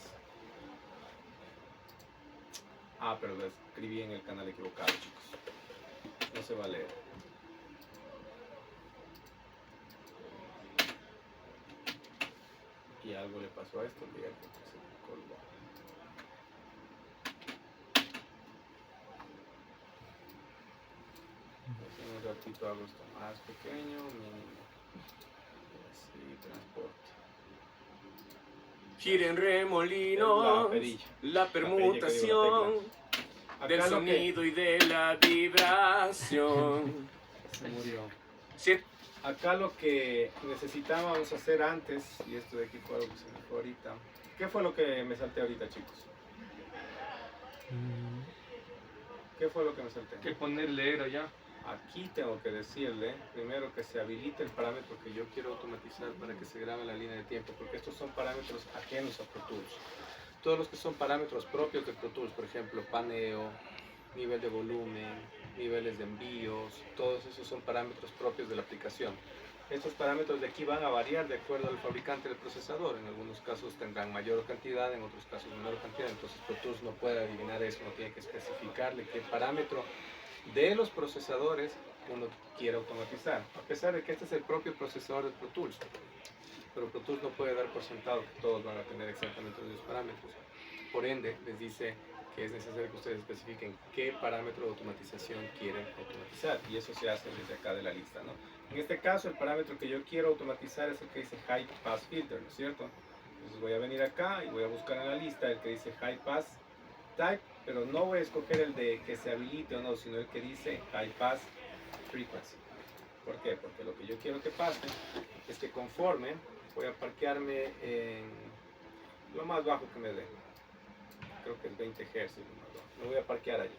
pero lo escribí en el canal equivocado, chicos. No se va a leer. Y algo le pasó a esto, fíjate que se me colgó. Entonces, en un ratito hago esto más pequeño, mínimo. Así, transporte. Giren La remolinos, perilla. la permutación del Acá lo que sonido y de la vibración. se murió. Siento Acá lo que necesitábamos hacer antes, y esto de aquí fue algo que se me fue ahorita. ¿Qué fue lo que me salté ahorita, chicos? ¿Qué fue lo que me salté? Que ponerle era ya. Aquí tengo que decirle primero que se habilite el parámetro que yo quiero automatizar para que se grabe la línea de tiempo, porque estos son parámetros ajenos a Pro Tools. Todos los que son parámetros propios de Pro Tools, por ejemplo, paneo, nivel de volumen, niveles de envíos, todos esos son parámetros propios de la aplicación. Estos parámetros de aquí van a variar de acuerdo al fabricante del procesador. En algunos casos tendrán mayor cantidad, en otros casos menor cantidad. Entonces Pro Tools no puede adivinar eso, no tiene que especificarle qué parámetro de los procesadores uno quiere automatizar. A pesar de que este es el propio procesador de Pro Tools. Pero Pro Tools no puede dar por sentado que todos van a tener exactamente los mismos parámetros. Por ende, les dice que es necesario que ustedes especifiquen qué parámetro de automatización quieren automatizar, y eso se hace desde acá de la lista, ¿no? En este caso, el parámetro que yo quiero automatizar es el que dice High Pass Filter, ¿no es cierto? Entonces voy a venir acá y voy a buscar en la lista el que dice High Pass Type, pero no voy a escoger el de que se habilite o no, sino el que dice High Pass Frequency. ¿Por qué? Porque lo que yo quiero que pase es que conforme voy a parquearme en lo más bajo que me dé. Creo que es 20 Hz, me voy a parquear allí.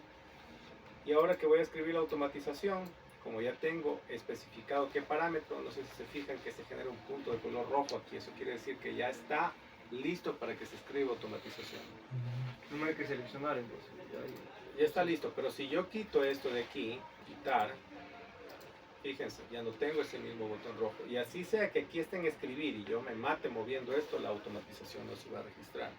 Y ahora que voy a escribir la automatización, como ya tengo especificado qué parámetro, no sé si se fijan que se genera un punto de color rojo aquí, eso quiere decir que ya está listo para que se escriba automatización. No hay que seleccionar entonces. Ya, Ya está listo, pero si yo quito esto de aquí, quitar, fíjense, ya no tengo ese mismo botón rojo. Y así sea que aquí esté en escribir y yo me mate moviendo esto, la automatización no se va a registrar.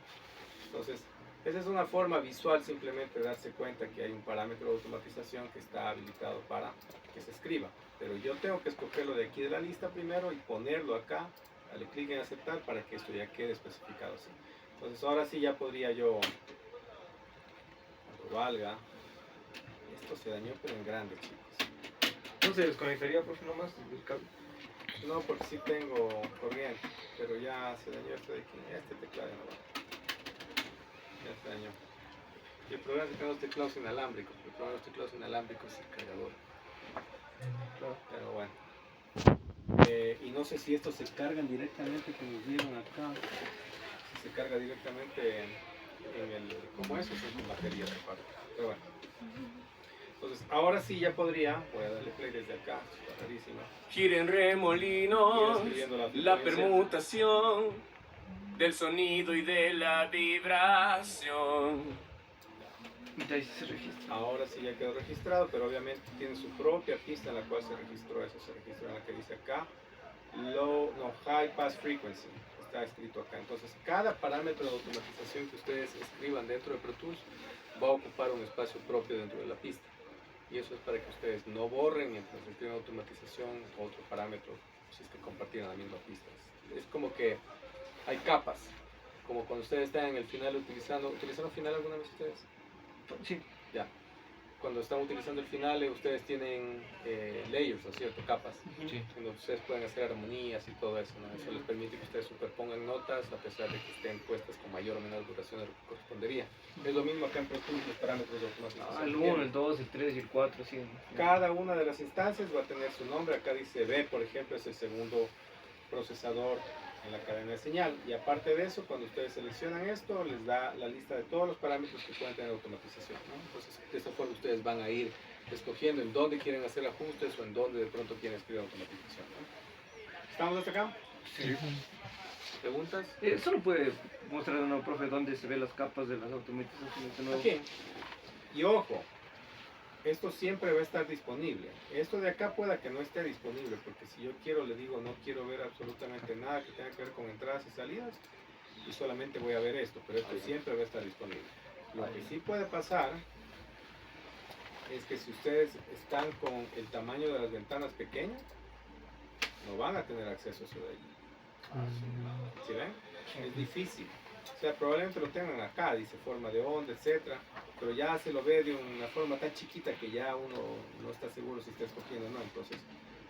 Entonces, esa es una forma visual simplemente de darse cuenta que hay un parámetro de automatización que está habilitado para que se escriba. Pero yo tengo que escogerlo de aquí de la lista primero y ponerlo acá, darle clic en aceptar para que esto ya quede especificado así. Entonces ahora sí ya podría yo, cuando valga, esto se dañó pero en grande, chicos. ¿No se desconectaría por si nomás el cable? No, porque sí tengo corriente, pero ya se dañó esto de aquí, este teclado ya no va. Ya se dañó. Y el problema es que los teclados inalámbricos, el problema de los teclados inalámbricos es el cargador. Pero bueno. Y no sé si estos se cargan directamente como vieron acá. Si se carga directamente en el, como eso, son con batería de parte. Pero bueno. Entonces, ahora sí ya podría, voy a darle play desde acá, está rarísimo. Giren remolinos, Ir escribiendo la la frecuencia. permutación del sonido y de la vibración. Y ahí sí se registra. Ahora sí ya quedó registrado, pero obviamente tiene su propia pista en la cual se registró eso. Se registró en la que dice acá, high pass frequency. Está escrito acá. Entonces, cada parámetro de automatización que ustedes escriban dentro de Pro Tools va a ocupar un espacio propio dentro de la pista. Y eso es para que ustedes no borren mientras escriben automatización otro parámetro, si es que compartieran la misma pista. Es como que hay capas, como cuando ustedes están en el final ¿utilizaron final alguna vez ustedes? Sí. Ya. Cuando están utilizando el final, ustedes tienen layers, ¿no es cierto? Capas. Sí. Donde ustedes pueden hacer armonías y todo eso, ¿no? Eso les permite que ustedes superpongan notas a pesar de que estén puestas con mayor o menor duración de lo que correspondería. Es lo mismo acá en Pro Tools, los parámetros de automatización. El 1, el 2, el 3 y el 4, sí. Cada una de las instancias va a tener su nombre. Acá dice B, por ejemplo, es el segundo procesador en la cadena de señal. Y aparte de eso, cuando ustedes seleccionan esto, les da la lista de todos los parámetros que pueden tener automatización, ¿no? Entonces, de esta forma ustedes van a ir escogiendo en dónde quieren hacer ajustes o en dónde de pronto quieren escribir automatización, ¿no? ¿Estamos hasta acá? Sí. ¿Preguntas? Solo puede mostrar de nuevo, profe, dónde se ven las capas de las automatizaciones de nuevo. Aquí. Y ojo, esto siempre va a estar disponible. Esto de acá pueda que no esté disponible, porque si yo quiero, le digo, no quiero ver absolutamente nada que tenga que ver con entradas y salidas, y solamente voy a ver esto, pero esto siempre va a estar disponible. Lo que sí puede pasar es que si ustedes están con el tamaño de las ventanas pequeñas, no van a tener acceso a eso de allí. ¿Sí ven? Es difícil. O sea, probablemente lo tengan acá, dice forma de onda, etcétera, pero ya se lo ve de una forma tan chiquita que ya uno no está seguro si está escogiendo o no. Entonces,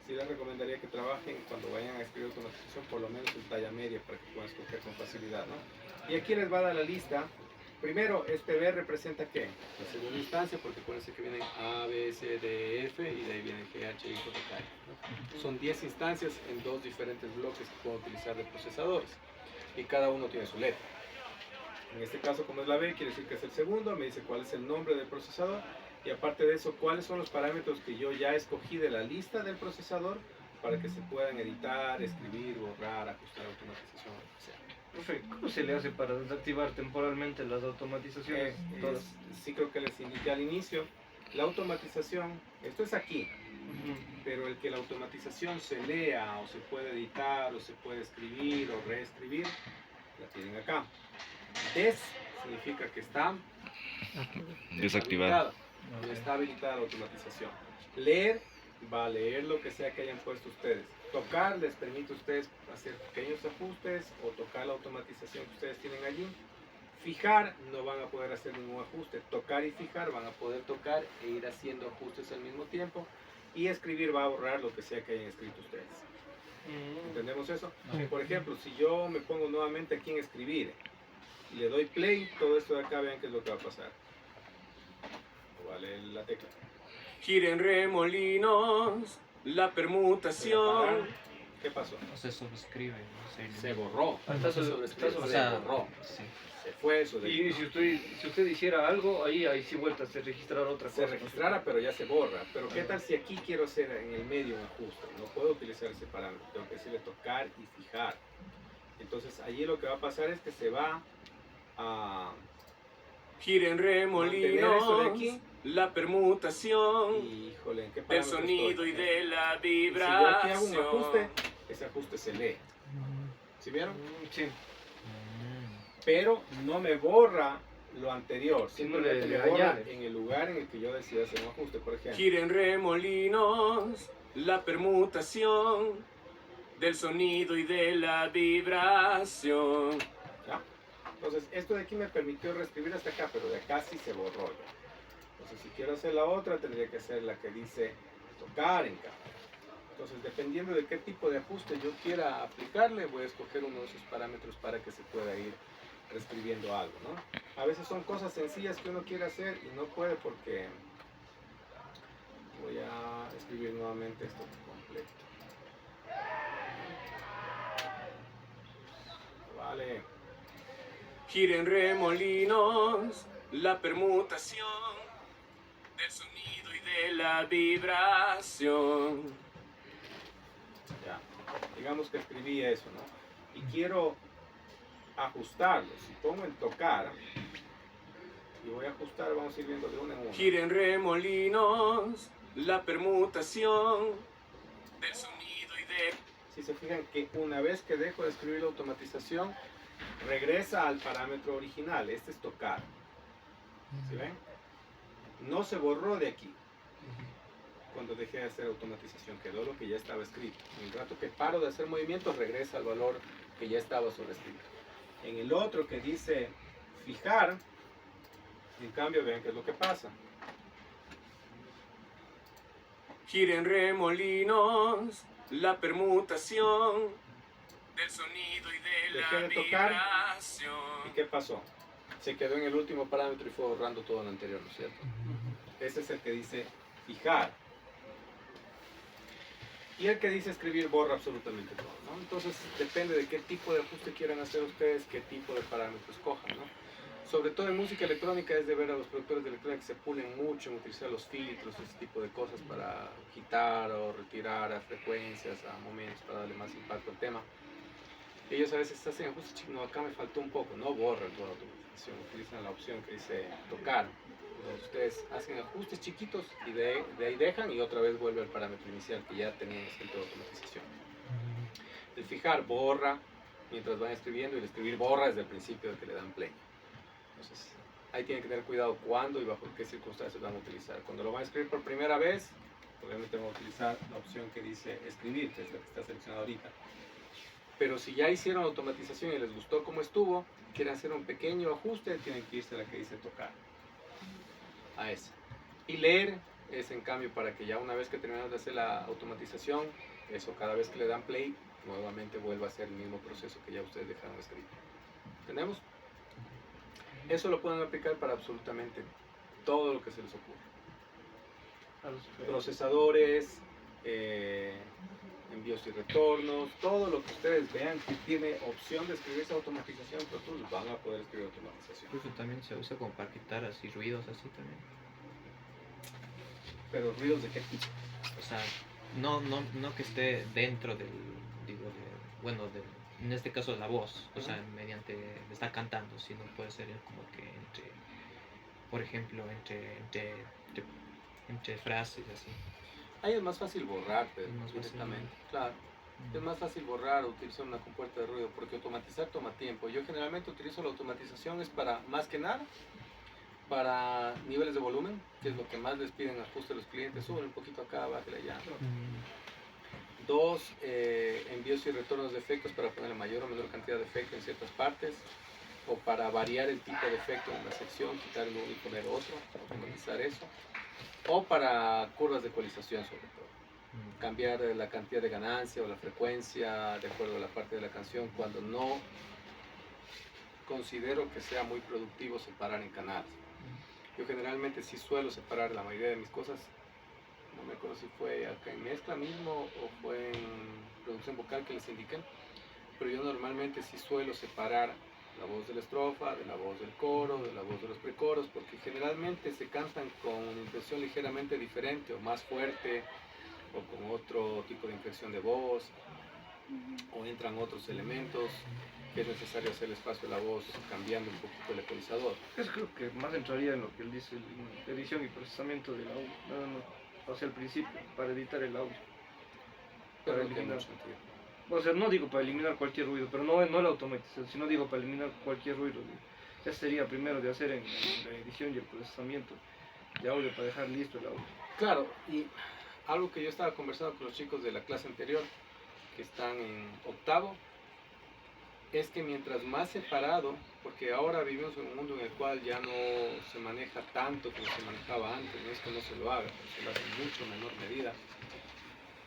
sí les recomendaría que trabajen cuando vayan a escribir automatización, por lo menos en talla media, para que puedan escoger con facilidad, ¿no? Y aquí les va a dar la lista. Primero, este B representa ¿qué? La segunda instancia, porque acuérdense que vienen A, B, C, D, F, y de ahí vienen G, H, I, J, K, ¿no? Son 10 instancias en 2 diferentes bloques que puedo utilizar de procesadores, y cada uno tiene su letra. En este caso, como es la B, quiere decir que es el segundo, me dice cuál es el nombre del procesador, y aparte de eso, cuáles son los parámetros que yo ya escogí de la lista del procesador para que se puedan editar, escribir, borrar, ajustar automatización, lo que sea. Profe, ¿cómo se le hace para desactivar temporalmente las automatizaciones? Todas. Sí, creo que les indiqué al inicio, la automatización, esto es aquí, pero el que la automatización se lea o se puede editar o se puede escribir o reescribir, la tienen acá. Des significa que está Desactivada. está habilitada la automatización. Leer va a leer lo que sea que hayan puesto ustedes. Tocar les permite a ustedes hacer pequeños ajustes o tocar la automatización que ustedes tienen allí. Fijar no van a poder hacer ningún ajuste. Tocar y fijar van a poder tocar e ir haciendo ajustes al mismo tiempo. Y escribir va a borrar lo que sea que hayan escrito ustedes. ¿Entendemos eso? Por ejemplo, si yo me pongo nuevamente aquí en escribir y le doy play, todo esto de acá, vean qué es lo que va a pasar. Vale la tecla. Giren remolinos, la permutación. ¿Qué pasó? No se sobrescribe, no sé. Se borró. Está Se sobrescribe, está O se sea, borró. sí. Se fue eso de Y si usted hiciera algo, ahí sí vuelta a registrar otra se cosa. registrara, pero ya se borra. Pero ¿qué tal si aquí quiero hacer en el medio un ajuste? No puedo utilizar ese parámetro, tengo que decirle tocar y fijar. Entonces allí lo que va a pasar es que se va a Giren Mantener esto de remolinos, aquí. la permutación Híjole, ¿en qué del parámetro sonido estoy? y de la Y si yo aquí hago un vibración. ajuste, ese ajuste se lee. ¿Sí vieron? Sí. Pero no me borra lo anterior, Sí, no simplemente le me borra añade. en el lugar en el que yo decida hacer un ajuste, por ejemplo. Giren remolinos, la permutación del sonido y de la vibración. ¿Ya? Entonces, esto de aquí me permitió reescribir hasta acá, pero de acá sí se borró ya. Entonces, si quiero hacer la otra, tendría que hacer la que dice tocar en cada. Entonces, dependiendo de qué tipo de ajuste yo quiera aplicarle, voy a escoger uno de esos parámetros para que se pueda ir reescribiendo algo, ¿no? A veces son cosas sencillas que uno quiere hacer y no puede porque voy a escribir nuevamente esto completo. Vale. Giren remolinos, la permutación del sonido y de la vibración. Ya. Digamos que escribí eso, ¿no? Y quiero ajustarlo. Si pongo en tocar y voy a ajustar, vamos a ir viendo de una en una. Giren remolinos, la permutación del sonido y de... Si se fijan que una vez que dejo de escribir la automatización, regresa al parámetro original. Este es tocar. ¿Sí ven? No se borró de aquí. Cuando dejé de hacer automatización, quedó lo que ya estaba escrito. En el rato que paro de hacer movimientos, regresa al valor que ya estaba sobrescrito. En el otro que dice fijar, en cambio, vean qué es lo que pasa. Giren remolinos, la permutación del sonido y de Dejé la de tocar. vibración. ¿Y qué pasó? Se quedó en el último parámetro y fue borrando todo lo anterior, ¿no es cierto? Ese es el que dice fijar. Y el que dice escribir borra absolutamente todo, ¿no? Entonces depende de qué tipo de ajuste quieran hacer ustedes, qué tipo de parámetros cojan, ¿no? Sobre todo en música electrónica es de ver a los productores de electrónica que se pulen mucho en utilizar los filtros, ese tipo de cosas para quitar o retirar a frecuencias, a momentos, para darle más impacto al tema. Ellos a veces hacen ajustes chicos, no, acá me faltó un poco, no borran toda la automatización, utilizan la opción que dice tocar. Entonces ustedes hacen ajustes chiquitos y de ahí dejan y otra vez vuelve al parámetro inicial que ya tenían escrito de automatización. El fijar borra mientras van escribiendo y el escribir borra desde el principio de que le dan play. Entonces ahí tienen que tener cuidado cuándo y bajo qué circunstancias van a utilizar. Cuando lo van a escribir por primera vez, obviamente van a utilizar la opción que dice escribir, que es la que está seleccionada ahorita. Pero si ya hicieron automatización y les gustó cómo estuvo, quieren hacer un pequeño ajuste, tienen que irse a la que dice tocar. A esa. Y leer es en cambio para que ya una vez que terminamos de hacer la automatización, eso cada vez que le dan play, nuevamente vuelva a ser el mismo proceso que ya ustedes dejaron escrito. ¿Entendemos? Eso lo pueden aplicar para absolutamente todo lo que se les ocurra. Procesadores, envíos y retornos, todo lo que ustedes vean que tiene opción de escribir esa automatización, pero todos van a poder escribir automatización. Incluso también se usa como para quitar así ruidos así también. Pero ruidos de qué tipo. O sea, no que esté dentro del, digo, en este caso la voz, o sea, mediante, está cantando, sino puede ser como que entre, por ejemplo, entre frases así. Ahí es más fácil borrar, pero Es más fácil. directamente. Claro. Es más fácil borrar o utilizar una compuerta de ruido porque automatizar toma tiempo. Yo generalmente utilizo la automatización es para, más que nada, para niveles de volumen, que es lo que más les piden ajuste a los clientes. Suben un poquito acá, bájale allá. Dos, envíos y retornos de efectos para poner la mayor o menor cantidad de efectos en ciertas partes. O para variar el tipo de efecto en la sección, quitar uno y poner otro, automatizar eso. O para curvas de ecualización sobre todo. Cambiar la cantidad de ganancia o la frecuencia de acuerdo a la parte de la canción cuando no considero que sea muy productivo separar en canales. Yo generalmente sí suelo separar la mayoría de mis cosas, no me acuerdo si fue acá en mezcla mismo o fue en producción vocal que les indiqué, pero yo normalmente sí suelo separar la voz de la estrofa, de la voz del coro, de la voz de los precoros, porque generalmente se cantan con una inflexión ligeramente diferente o más fuerte o con otro tipo de inflexión de voz o entran otros elementos que es necesario hacer el espacio de la voz cambiando un poquito el ecualizador. Eso creo que más entraría en lo que él dice, en edición y procesamiento del audio. No, hacia el principio, para editar el audio. Pero Para no tiene eliminar. mucho sentido. O sea, no digo para eliminar cualquier ruido, pero no la automatización, sino digo para eliminar cualquier ruido. Ya sería primero de hacer en la edición y el procesamiento de audio para dejar listo el audio. Claro, y algo que yo estaba conversando con los chicos de la clase anterior, que están en octavo, es que mientras más separado, porque ahora vivimos en un mundo en el cual ya no se maneja tanto como se manejaba antes, no es que no se lo haga, se lo hace en mucho menor medida,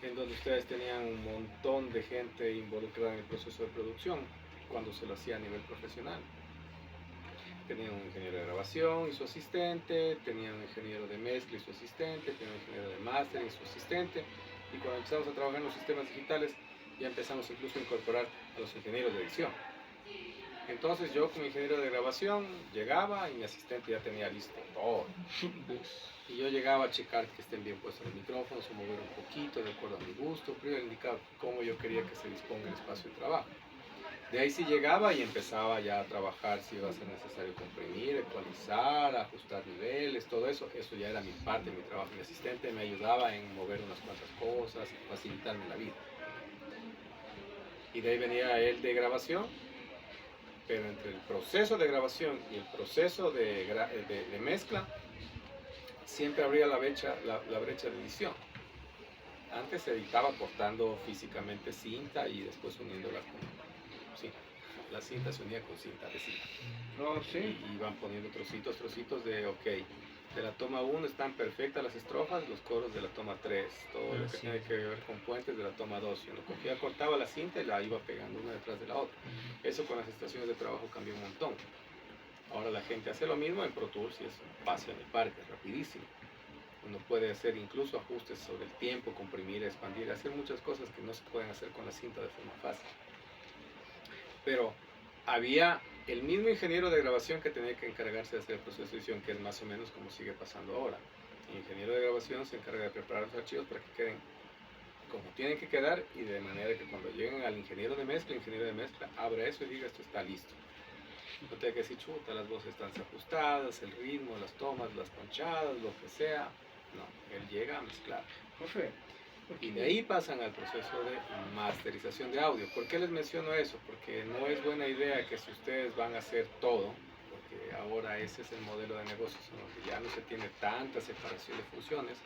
en donde ustedes tenían un montón de gente involucrada en el proceso de producción, cuando se lo hacía a nivel profesional. Tenían un ingeniero de grabación y su asistente, tenían un ingeniero de mezcla y su asistente, tenían un ingeniero de máster y su asistente, y cuando empezamos a trabajar en los sistemas digitales, ya empezamos incluso a incorporar a los ingenieros de edición. Entonces yo como ingeniero de grabación llegaba y mi asistente ya tenía listo todo. Y yo llegaba a checar que estén bien puestos los micrófonos o mover un poquito de acuerdo a mi gusto, primero indicaba cómo yo quería que se disponga el espacio de trabajo. De ahí sí llegaba y empezaba ya a trabajar si iba a ser necesario comprimir, ecualizar, ajustar niveles, todo eso. Eso ya era mi parte, mi trabajo. Mi asistente me ayudaba en mover unas cuantas cosas, facilitarme la vida. Y de ahí venía él de grabación, pero entre el proceso de grabación y el proceso de mezcla, siempre habría la brecha de edición. Antes se editaba cortando físicamente cinta y después uniéndola con... Sí, la cinta se unía con cinta de cinta. No, sí. Y iban poniendo trocitos de, ok, de la toma 1 están perfectas las estrofas, los coros de la toma 3, todo lo que Sí. tiene que ver con puentes de la toma 2. Y uno cogía, cortaba la cinta y la iba pegando una detrás de la otra. Eso con las estaciones de trabajo cambió un montón. Ahora la gente hace lo mismo en Pro Tools y es fácil en el parque, es rapidísimo. Uno puede hacer incluso ajustes sobre el tiempo, comprimir, expandir, hacer muchas cosas que no se pueden hacer con la cinta de forma fácil. Pero había el mismo ingeniero de grabación que tenía que encargarse de hacer el proceso de edición, que es más o menos como sigue pasando ahora. El ingeniero de grabación se encarga de preparar los archivos para que queden como tienen que quedar y de manera que cuando lleguen al ingeniero de mezcla, el ingeniero de mezcla abra eso y diga esto está listo. No tenga que decir chuta, las voces están ajustadas, el ritmo, las tomas, las ponchadas, lo que sea. No, él llega a mezclar. Profe, Y de ahí pasan al proceso de masterización de audio. ¿Por qué les menciono eso? Porque no es buena idea que si ustedes van a hacer todo, porque ahora ese es el modelo de negocios en el que ya no se tiene tanta separación de funciones,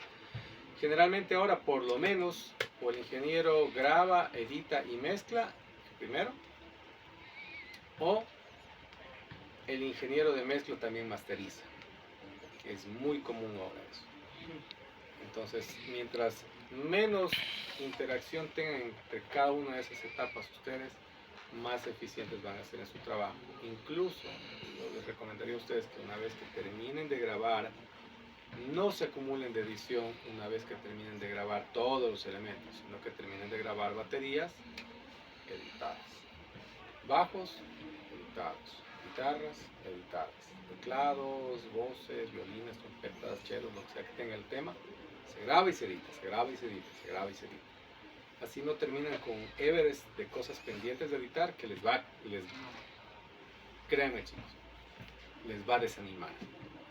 generalmente ahora por lo menos o el ingeniero graba, edita y mezcla primero, o el ingeniero de mezcla también masteriza. Es muy común ahora eso. Entonces, mientras menos interacción tengan entre cada una de esas etapas ustedes, más eficientes van a ser en su trabajo. Incluso, yo les recomendaría a ustedes que una vez que terminen de grabar, no se acumulen de edición una vez que terminen de grabar todos los elementos, sino que terminen de grabar baterías editadas, bajos editados, guitarras editadas, teclados, voces, violines, trompetas, chelos, lo que sea que tenga el tema, se graba y se edita, se graba y se edita, se graba y se edita. Así no terminan con Everest de cosas pendientes de editar que créanme chicos, les va a desanimar.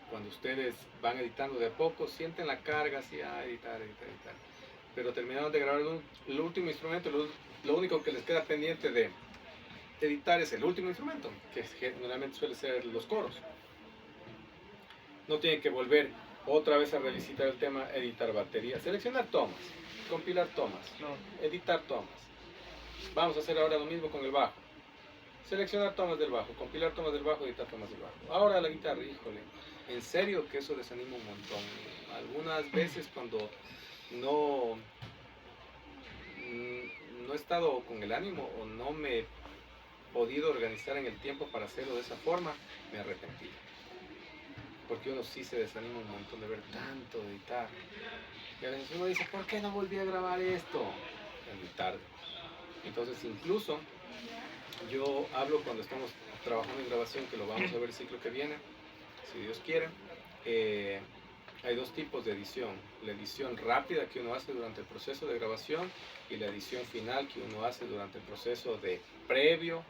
Cuando ustedes van editando de a poco, sienten la carga así, editar. Pero terminaron de grabar el último instrumento, lo único que les queda pendiente de editar es el último instrumento, que generalmente suele ser los coros. No tienen que volver otra vez a revisitar el tema, editar batería, seleccionar tomas, compilar tomas, editar tomas. Vamos a hacer ahora lo mismo con el bajo. Seleccionar tomas del bajo, compilar tomas del bajo, editar tomas del bajo. Ahora la guitarra, híjole, en serio que eso desanima un montón. Algunas veces cuando no he estado con el ánimo o no me he podido organizar en el tiempo para hacerlo de esa forma, me arrepentí. Porque uno sí se desanima un montón de ver tanto editar. Y a veces uno dice, ¿por qué no volví a grabar esto? Es muy tarde. Entonces incluso yo hablo cuando estamos trabajando en grabación, que lo vamos a ver el ciclo que viene, si Dios quiere. Hay dos tipos de edición. La edición rápida que uno hace durante el proceso de grabación y la edición final que uno hace durante el proceso de previo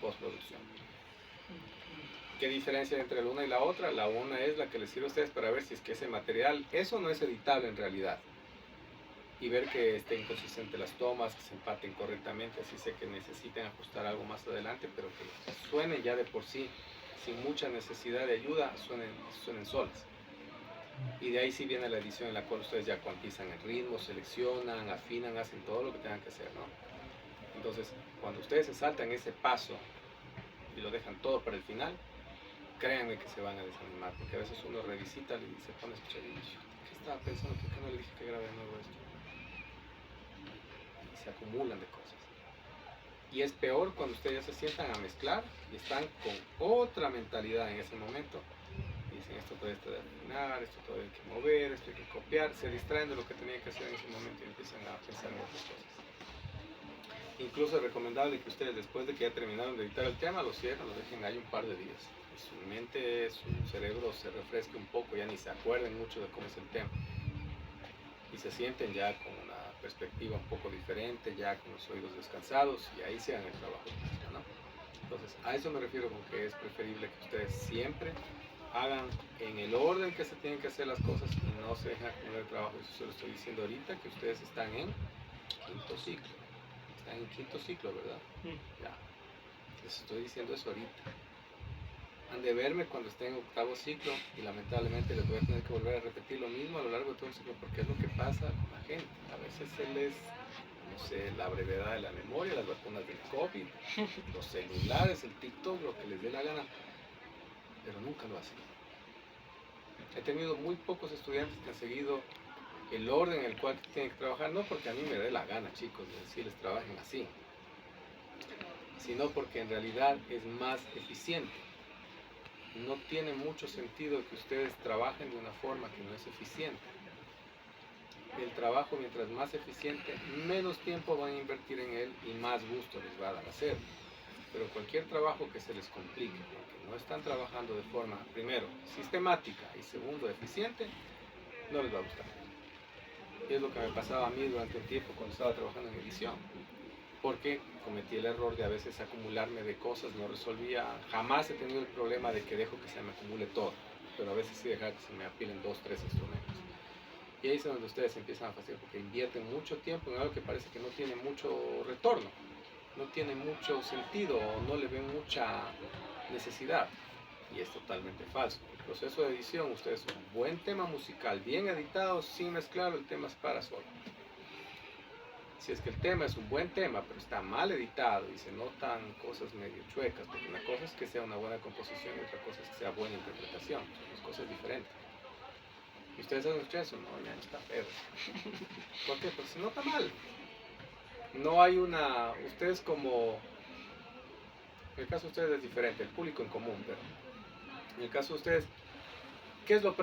postproducción. ¿Qué diferencia entre la una y la otra? La una es la que les sirve a ustedes para ver si es que ese material, eso no es editable en realidad. Y ver que estén inconsistentes las tomas, que se empaten correctamente, así sé que necesiten ajustar algo más adelante, pero que suenen ya de por sí, sin mucha necesidad de ayuda, suenen solas. Y de ahí sí viene la edición en la cual ustedes ya cuantizan el ritmo, seleccionan, afinan, hacen todo lo que tengan que hacer, ¿no? Entonces, cuando ustedes se saltan ese paso y lo dejan todo para el final, créanme que se van a desanimar, porque a veces uno revisita y se pone a escuchar y dice, ¿qué estaba pensando? ¿Por qué no le dije que grabe de nuevo esto? Y se acumulan de cosas. Y es peor cuando ustedes ya se sientan a mezclar y están con otra mentalidad en ese momento. Y dicen, esto todavía está de afinar, esto todavía hay que mover, esto hay que copiar. Se distraen de lo que tenían que hacer en ese momento y empiezan a pensar en otras cosas. Incluso es recomendable que ustedes, después de que ya terminaron de editar el tema, lo cierren, lo dejen ahí un par de días. Y su mente, su cerebro se refresque un poco, ya ni se acuerden mucho de cómo es el tema. Y se sienten ya con una perspectiva un poco diferente, ya con los oídos descansados, y ahí se hagan el trabajo, ¿no? Entonces, a eso me refiero con que es preferible que ustedes siempre hagan en el orden que se tienen que hacer las cosas y no se dejen acumular el trabajo. Eso se lo estoy diciendo ahorita, que ustedes están en quinto ciclo. Están en quinto ciclo, ¿verdad? Ya. Les estoy diciendo eso ahorita. Han de verme cuando estén en octavo ciclo y lamentablemente les voy a tener que volver a repetir lo mismo a lo largo de todo el ciclo, porque es lo que pasa con la gente. A veces se les, no sé, la brevedad de la memoria, las vacunas del COVID, los celulares, el TikTok, lo que les dé la gana, pero nunca lo hacen. He tenido muy pocos estudiantes que han seguido el orden en el cual tienen que trabajar, no porque a mí me dé la gana, chicos, de decirles trabajen así, sino porque en realidad es más eficiente. No tiene mucho sentido que ustedes trabajen de una forma que no es eficiente. El trabajo, mientras más eficiente, menos tiempo van a invertir en él y más gusto les va a dar hacer. Pero cualquier trabajo que se les complique, porque no están trabajando de forma, primero, sistemática y segundo, eficiente, no les va a gustar. Y es lo que me pasaba a mí durante un tiempo cuando estaba trabajando en edición. Porque cometí el error de a veces acumularme de cosas, no resolvía, jamás he tenido el problema de que dejo que se me acumule todo, pero a veces sí dejar que se me apilen 2, 3 instrumentos. Y ahí es donde ustedes empiezan a fastidiar, porque invierten mucho tiempo en algo que parece que no tiene mucho retorno, no tiene mucho sentido, o no le ven mucha necesidad, y es totalmente falso. El proceso de edición, ustedes un buen tema musical, bien editado, sin mezclarlo, el tema es para solo. Si es que el tema es un buen tema, pero está mal editado y se notan cosas medio chuecas, porque una cosa es que sea una buena composición y otra cosa es que sea buena interpretación, son dos cosas diferentes. ¿Y ustedes han escuchado eso? No, ya no está feo. ¿Por qué? Porque se nota mal. No hay una... Ustedes como... En el caso de ustedes es diferente, el público en común, pero... En el caso de ustedes, ¿qué es lo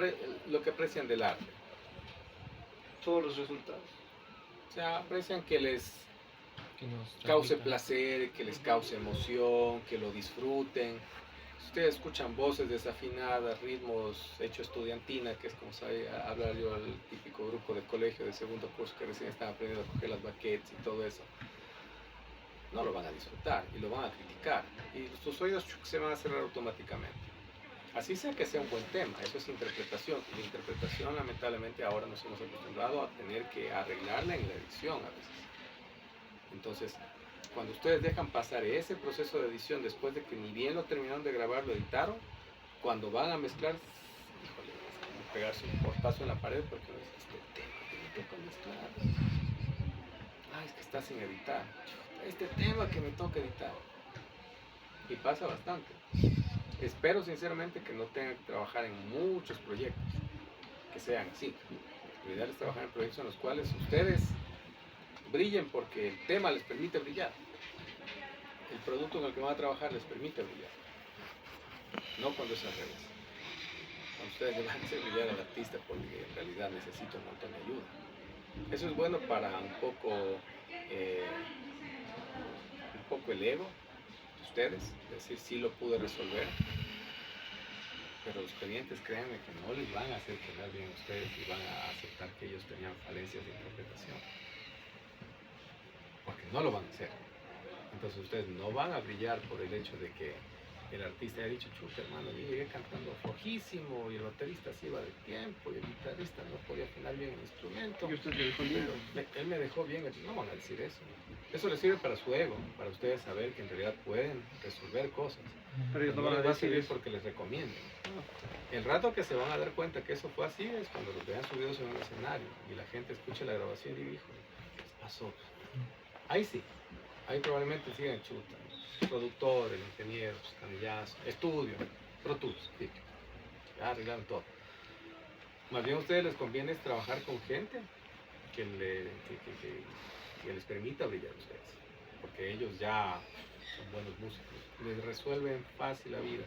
que aprecian del arte? Todos los resultados. O sea, aprecian que les Que nos cause transmita. placer, que les cause emoción, que lo disfruten. Si ustedes escuchan voces desafinadas, ritmos hecho estudiantina, que es como sabe hablar yo al típico grupo de colegio de segundo curso que recién están aprendiendo a coger las baquetes y todo eso, no lo van a disfrutar y lo van a criticar. Y sus oídos se van a cerrar automáticamente. Así sea que sea un buen tema, eso es interpretación. Y la interpretación, lamentablemente, ahora nos hemos acostumbrado a tener que arreglarla en la edición a veces. Entonces, cuando ustedes dejan pasar ese proceso de edición después de que ni bien lo terminaron de grabar, lo editaron, cuando van a mezclar, híjole, es como pegarse un portazo en la pared porque no es este tema que me toca mezclar. Ah, es que está sin editar. Este tema que me toca editar. Y pasa bastante. Espero sinceramente que no tengan que trabajar en muchos proyectos que sean así. Lo ideal es trabajar en proyectos en los cuales ustedes brillen porque el tema les permite brillar. El producto en el que van a trabajar les permite brillar. No cuando es al revés. Cuando ustedes le van a hacer brillar al artista porque en realidad necesita un montón de ayuda. Eso es bueno para un poco el ego de ustedes, es decir, sí lo pude resolver. Pero los clientes, créanme que no les van a hacer quedar bien a ustedes y van a aceptar que ellos tenían falencias de interpretación. Porque no lo van a hacer. Entonces ustedes no van a brillar por el hecho de que el artista haya dicho, chuta hermano, yo llegué cantando flojísimo y el baterista se iba de tiempo y el guitarrista no podía afinar bien el instrumento. Y usted le dejó lindo. Él me dejó bien, no van a decir eso. Eso les sirve para su ego, para ustedes saber que en realidad pueden resolver cosas. Pero ellos no No van a les va a decir servir eso. porque les recomienden. El rato que se van a dar cuenta que eso fue así es cuando los vean subidos en un escenario y la gente escuche la grabación y dijo, ¿qué pasó? Ahí sí, ahí probablemente sigan chuta. Productor, el ingeniero, canillazo, estudio, Pro Tools, sí. Ya arreglaron todo. Más bien a ustedes les conviene es trabajar con gente que les permita brillar a ustedes, porque ellos ya son buenos músicos, les resuelven fácil la vida.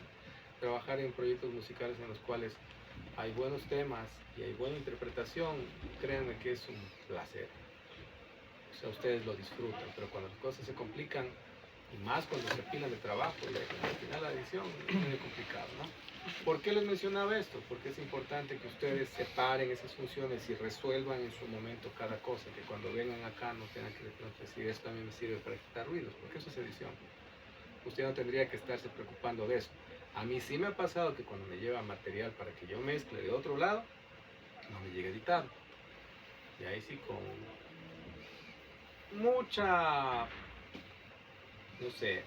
Trabajar en proyectos musicales en los cuales hay buenos temas y hay buena interpretación, créanme que es un placer. O sea, ustedes lo disfrutan, pero cuando las cosas se complican, y más cuando se apilan de trabajo y al final la edición es muy complicado, ¿no? ¿Por qué les mencionaba esto? Porque es importante que ustedes separen esas funciones y resuelvan en su momento cada cosa, que cuando vengan acá no tengan que decir esto a mí me sirve para quitar ruidos, porque eso es edición. Usted no tendría que estarse preocupando de eso. A mí sí me ha pasado que cuando me lleva material para que yo mezcle de otro lado, no me llega a editar. Y ahí sí con mucha, no sé,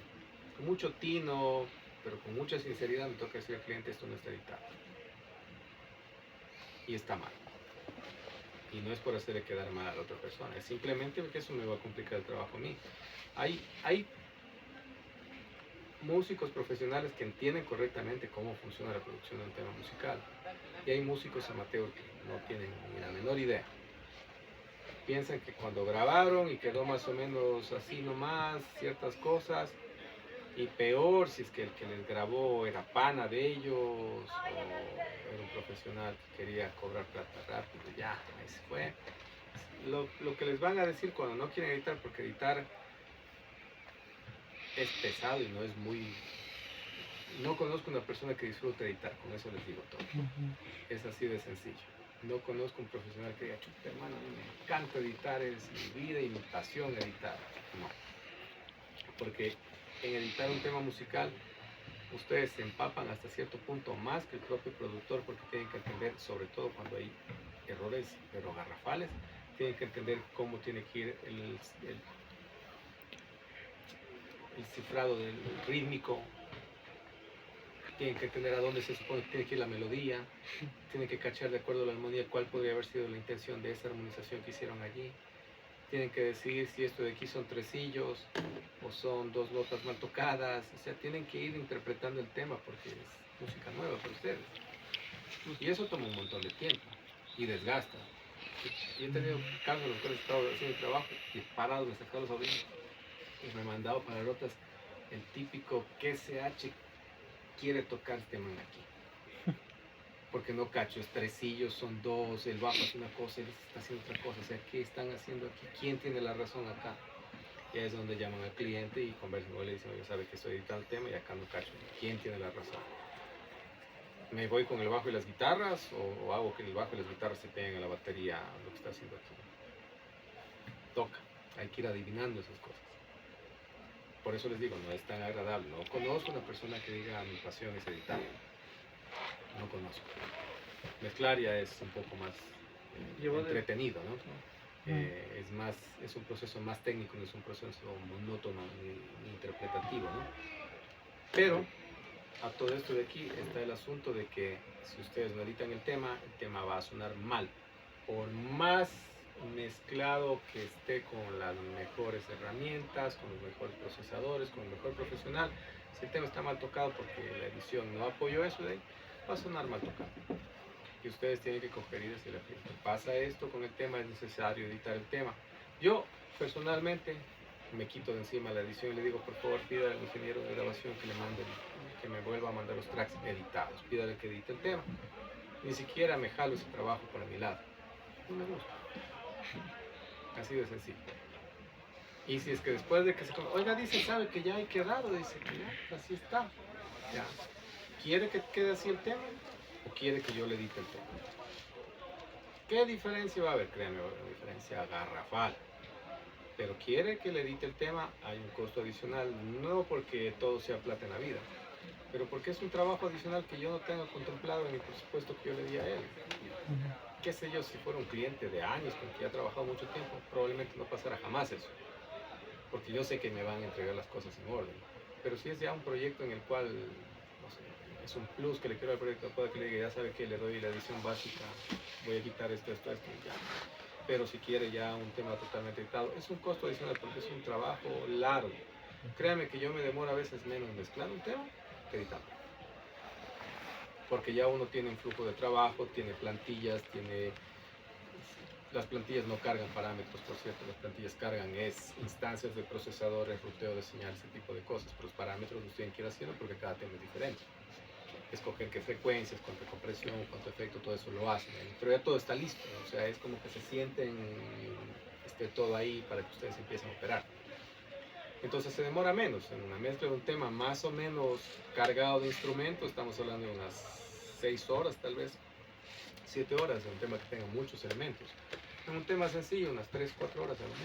con mucho tino, pero con mucha sinceridad me toca decir al cliente esto no está editado. Y está mal. Y no es por hacerle quedar mal a la otra persona, es simplemente porque eso me va a complicar el trabajo a mí. Hay músicos profesionales que entienden correctamente cómo funciona la producción de un tema musical. Y hay músicos amateur que no tienen ni la menor idea. Piensan que cuando grabaron y quedó más o menos así nomás ciertas cosas, y peor si es que el que les grabó era pana de ellos o era un profesional que quería cobrar plata rápido, ya, ahí se fue. Lo que les van a decir cuando no quieren editar, porque editar es pesado y no es muy... No conozco una persona que disfrute editar, con eso les digo todo. Es así de sencillo. No conozco un profesional que diga, chuta hermano, a mí me encanta editar, es mi vida y mi pasión editar. No. Porque en editar un tema musical, ustedes se empapan hasta cierto punto más que el propio productor, porque tienen que entender, sobre todo cuando hay errores, pero garrafales, tienen que entender cómo tiene que ir el cifrado del rítmico, tienen que entender a dónde se supone que tiene que ir la melodía, tienen que cachar de acuerdo a la armonía cuál podría haber sido la intención de esa armonización que hicieron allí, tienen que decidir si esto de aquí son tresillos o son dos notas mal tocadas, o sea, tienen que ir interpretando el tema porque es música nueva para ustedes. Y eso toma un montón de tiempo y desgasta. Yo he tenido casos en los cuales he estado haciendo trabajo y parado, me he sacado los audífonos y me he mandado para notas el típico QSH quiere tocar este man aquí. Porque no cacho, es tresillos, son dos, el bajo es una cosa, él está haciendo otra cosa. O sea, ¿qué están haciendo aquí? ¿Quién tiene la razón acá? Y ahí es donde llaman al cliente y conversan con él y dicen, oye, sabe que estoy editando el tema y acá no cacho. ¿Quién tiene la razón? ¿Me voy con el bajo y las guitarras o hago que el bajo y las guitarras se peguen a la batería, lo que está haciendo aquí? Toca, hay que ir adivinando esas cosas. Por eso les digo, no es tan agradable. No conozco una persona que diga mi pasión es editar. No conozco. Mezclar ya es un poco más entretenido, ¿no? Es un proceso más técnico, no es un proceso monótono ni interpretativo, ¿no? Pero a todo esto de aquí está el asunto de que si ustedes no editan el tema va a sonar mal. Por más mezclado que esté con las mejores herramientas, con los mejores procesadores, con el mejor profesional, si el tema está mal tocado porque la edición no apoyó eso de ahí, va a sonar mal tocado. Y ustedes tienen que coger y decirle, pasa esto con el tema, es necesario editar el tema. Yo personalmente me quito de encima la edición y le digo, por favor, pídale al ingeniero de grabación que le mande, que me vuelva a mandar los tracks editados, pídale que edite el tema. Ni siquiera me jalo ese trabajo por mi lado. No me gusta. Así de sencillo. Y si es que después de que se... Oiga, dice, sabe que ya hay quedado, dice que ya, así está. Ya. ¿Quiere que quede así el tema? ¿O quiere que yo le edite el tema? ¿Qué diferencia va a haber? Créanme, va a haber una diferencia garrafal. pero quiere que le edite el tema, hay un costo adicional, no porque todo sea plata en la vida, pero porque es un trabajo adicional que yo no tengo contemplado en el presupuesto que yo le di a él. Qué sé yo, si fuera un cliente de años con quien ha trabajado mucho tiempo, probablemente no pasara jamás eso, porque yo sé que me van a entregar las cosas en orden. Pero si es ya un proyecto en el cual, no sé, es un plus que le quiero al proyecto, puede que le diga, ya sabe que le doy la edición básica, voy a quitar esto, y ya. Pero si quiere ya un tema totalmente editado, es un costo adicional porque es un trabajo largo. Créame que yo me demoro a veces menos mezclar un tema que editando. Porque ya uno tiene un flujo de trabajo, tiene plantillas, las plantillas no cargan parámetros, por cierto, las plantillas cargan instancias de procesadores, ruteo de señal, ese tipo de cosas, pero los parámetros los tienen que ir haciendo porque cada tema es diferente. Escoger qué frecuencias, cuánta compresión, cuánto efecto, todo eso lo hacen, pero ya todo está listo, o sea, es como que se sienten, esté todo ahí para que ustedes empiecen a operar. Entonces se demora menos, en una mezcla de un tema más o menos cargado de instrumentos, estamos hablando de unas 6 horas tal vez, 7 horas, en un tema que tenga muchos elementos. En un tema sencillo, unas 3, 4 horas a lo mucho.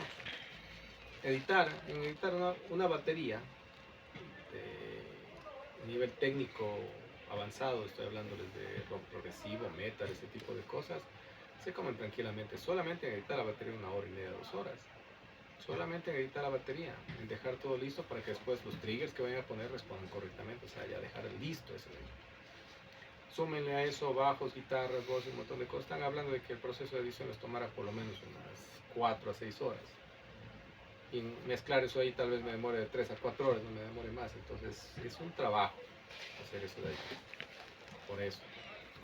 Editar una batería de nivel técnico avanzado, estoy hablándoles de rock progresivo, metal, ese tipo de cosas, se comen tranquilamente, solamente en editar la batería 1 hora y media, 2 horas. Solamente en editar la batería, en dejar todo listo para que después los triggers que vayan a poner respondan correctamente, o sea, ya dejar listo ese nivel. Súmenle a eso bajos, guitarras, voces, un montón de cosas. Están hablando de que el proceso de edición les tomará por lo menos unas 4 a 6 horas. Y mezclar eso ahí tal vez me demore de 3 a 4 horas, no me demore más. Entonces es un trabajo hacer eso de ahí. Por eso,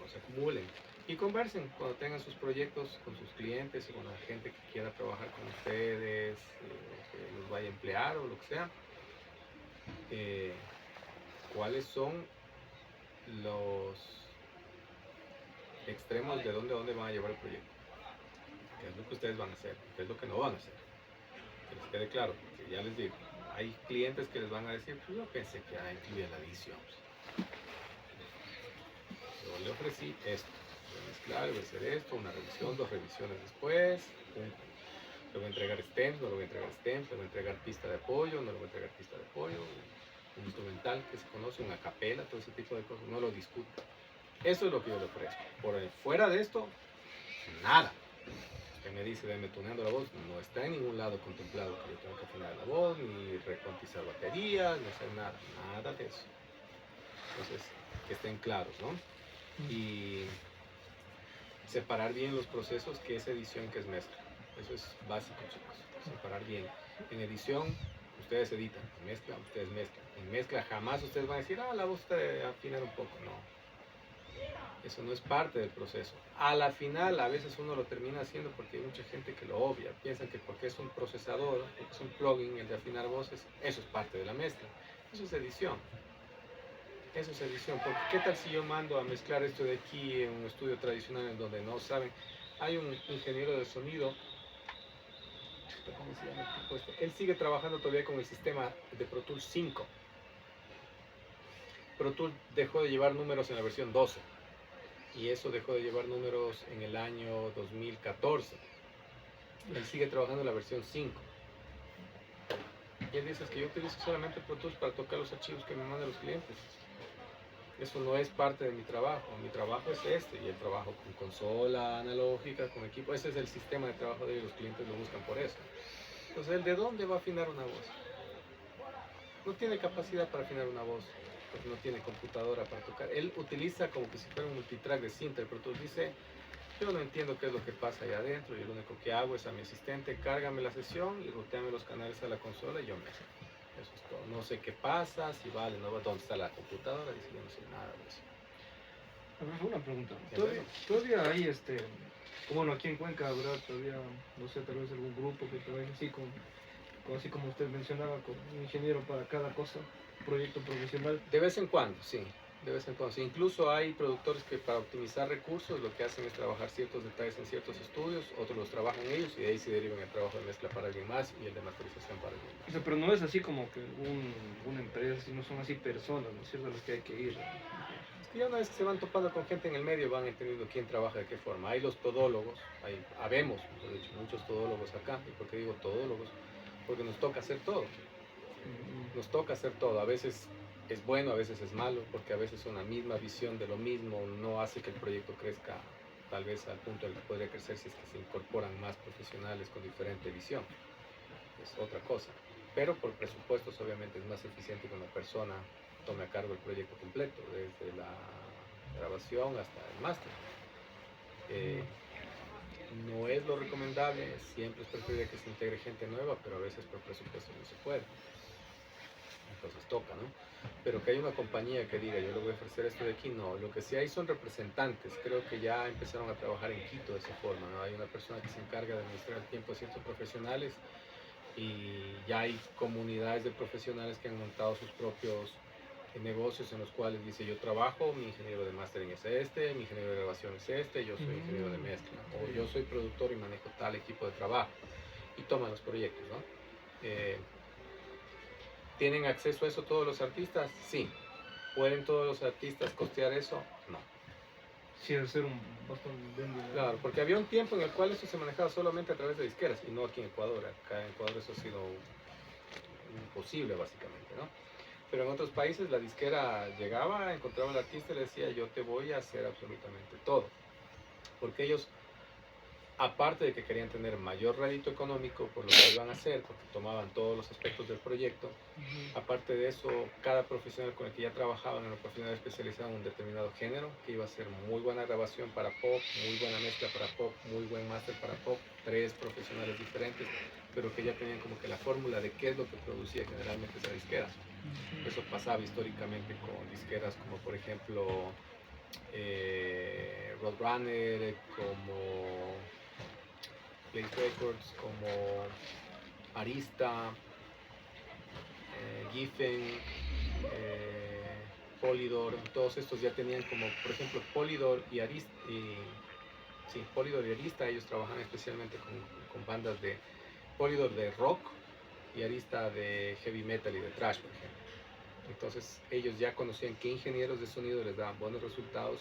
no se acumulen. Y conversen cuando tengan sus proyectos con sus clientes o con la gente que quiera trabajar con ustedes, que los vaya a emplear o lo que sea. ¿Cuáles son los extremos de dónde van a llevar el proyecto? ¿Qué es lo que ustedes van a hacer? ¿Qué es lo que no van a hacer? Que les quede claro, porque ya les digo, hay clientes que les van a decir, pues yo pensé que incluía la edición. Yo le ofrecí esto, voy a mezclar, voy a hacer esto, una revisión, 2 revisiones después, le voy a entregar stems, no le voy a entregar stems, le voy a entregar pista de apoyo, no le voy a entregar pista de apoyo, un instrumental que se conoce, una capela, todo ese tipo de cosas, no lo discuto. Eso es lo que yo le ofrezco. Fuera de esto, nada. Que me dice, me tuneando la voz, no está en ningún lado contemplado que yo tenga que afinar la voz, ni recuantizar baterías, ni hacer nada de eso. Entonces, que estén claros, ¿no? Y separar bien los procesos, que es edición, que es mezcla. Eso es básico, chicos. Separar bien. En edición, ustedes editan. En mezcla, ustedes mezclan. En mezcla jamás ustedes van a decir, la voz te afinar un poco. No. Eso no es parte del proceso. A la final, a veces uno lo termina haciendo porque hay mucha gente que lo obvia. Piensan que porque es un procesador, porque es un plugin, el de afinar voces, eso es parte de la mezcla. Eso es edición. Eso es edición. Porque ¿qué tal si yo mando a mezclar esto de aquí en un estudio tradicional en donde no saben? Hay un ingeniero de sonido, ¿cómo se llama el tipo este? Él sigue trabajando todavía con el sistema de Pro Tools 5. Pro Tools dejó de llevar números en la versión 12. Y eso dejó de llevar números en el año 2014. Él sigue trabajando en la versión 5. Y él dice que yo utilizo solamente Pro Tools para tocar los archivos que me mandan los clientes. Eso no es parte de mi trabajo. Mi trabajo es este. Y el trabajo con consola analógica, con equipo. Ese es el sistema de trabajo de ellos. Los clientes lo buscan por eso. Entonces, ¿él de dónde va a afinar una voz? No tiene capacidad para afinar una voz. Porque no tiene computadora para tocar. Él utiliza como que si fuera un multitrack de cinta. El Pro Tools dice, yo no entiendo qué es lo que pasa allá adentro, y lo único que hago es a mi asistente, cárgame la sesión y ruteame los canales a la consola y yo mezclo. Eso es todo. No sé qué pasa, si vale, no va, dónde está la computadora, dice, yo no sé nada de eso. A ver, una pregunta. ¿Todavía hay bueno, aquí en Cuenca habrá todavía, no sé, tal vez algún grupo que trabaje así así como usted mencionaba, con un ingeniero para cada cosa? Proyecto profesional. De vez en cuando, sí. De vez en cuando. Sí. Incluso hay productores que para optimizar recursos lo que hacen es trabajar ciertos detalles en ciertos estudios, otros los trabajan ellos y de ahí se derivan el trabajo de mezcla para alguien más y el de masterización para alguien más. O sea, pero no es así como que una empresa, sino son así personas, ¿no es cierto?, a las que hay que ir. Es que ya una vez que se van topando con gente en el medio van entendiendo quién trabaja de qué forma. Hay los todólogos, habemos, mejor dicho, muchos todólogos acá. ¿Y por qué digo todólogos? porque nos toca hacer todo. Nos toca hacer todo. A veces es bueno, a veces es malo, porque a veces una misma visión de lo mismo no hace que el proyecto crezca tal vez al punto en el que podría crecer si es que se incorporan más profesionales con diferente visión. Es otra cosa. Pero por presupuestos obviamente es más eficiente que una persona tome a cargo el proyecto completo, desde la grabación hasta el máster. No es lo recomendable, siempre es preferible que se integre gente nueva, pero a veces por presupuesto no se puede. Entonces toca, ¿no? Pero que hay una compañía que diga, yo le voy a ofrecer esto de aquí, no. Lo que sí hay son representantes. Creo que ya empezaron a trabajar en Quito de esa forma, ¿no? Hay una persona que se encarga de administrar el tiempo de ciertos profesionales y ya hay comunidades de profesionales que han montado sus propios negocios en los cuales dice, yo trabajo, mi ingeniero de mastering es este, mi ingeniero de grabación es este, yo soy ingeniero de mezcla, o yo soy productor y manejo tal equipo de trabajo, y toman los proyectos, ¿no? ¿Tienen acceso a eso todos los artistas? Sí. ¿Pueden todos los artistas costear eso? No. Sí, debe ser un bastante bien. Claro, porque había un tiempo en el cual eso se manejaba solamente a través de disqueras, y no aquí en Ecuador. Acá en Ecuador eso ha sido imposible, básicamente, ¿no? Pero en otros países la disquera llegaba, encontraba al artista y le decía, yo te voy a hacer absolutamente todo. Porque ellos, aparte de que querían tener mayor rédito económico por lo que iban a hacer, porque tomaban todos los aspectos del proyecto, aparte de eso, cada profesional con el que ya trabajaban era un profesional especializado en un determinado género, que iba a hacer muy buena grabación para pop, muy buena mezcla para pop, muy buen máster para pop, 3 profesionales diferentes, pero que ya tenían como que la fórmula de qué es lo que producía generalmente esa disquera. Eso pasaba históricamente con disqueras como por ejemplo Roadrunner, como Place Records, como Arista, Giffen, Polydor. Todos estos ya tenían como, por ejemplo, Polydor y Arista. Polydor y Arista, ellos trabajan especialmente con bandas de Polydor de rock y Arista de heavy metal y de thrash, por ejemplo. Entonces ellos ya conocían qué ingenieros de sonido les daban buenos resultados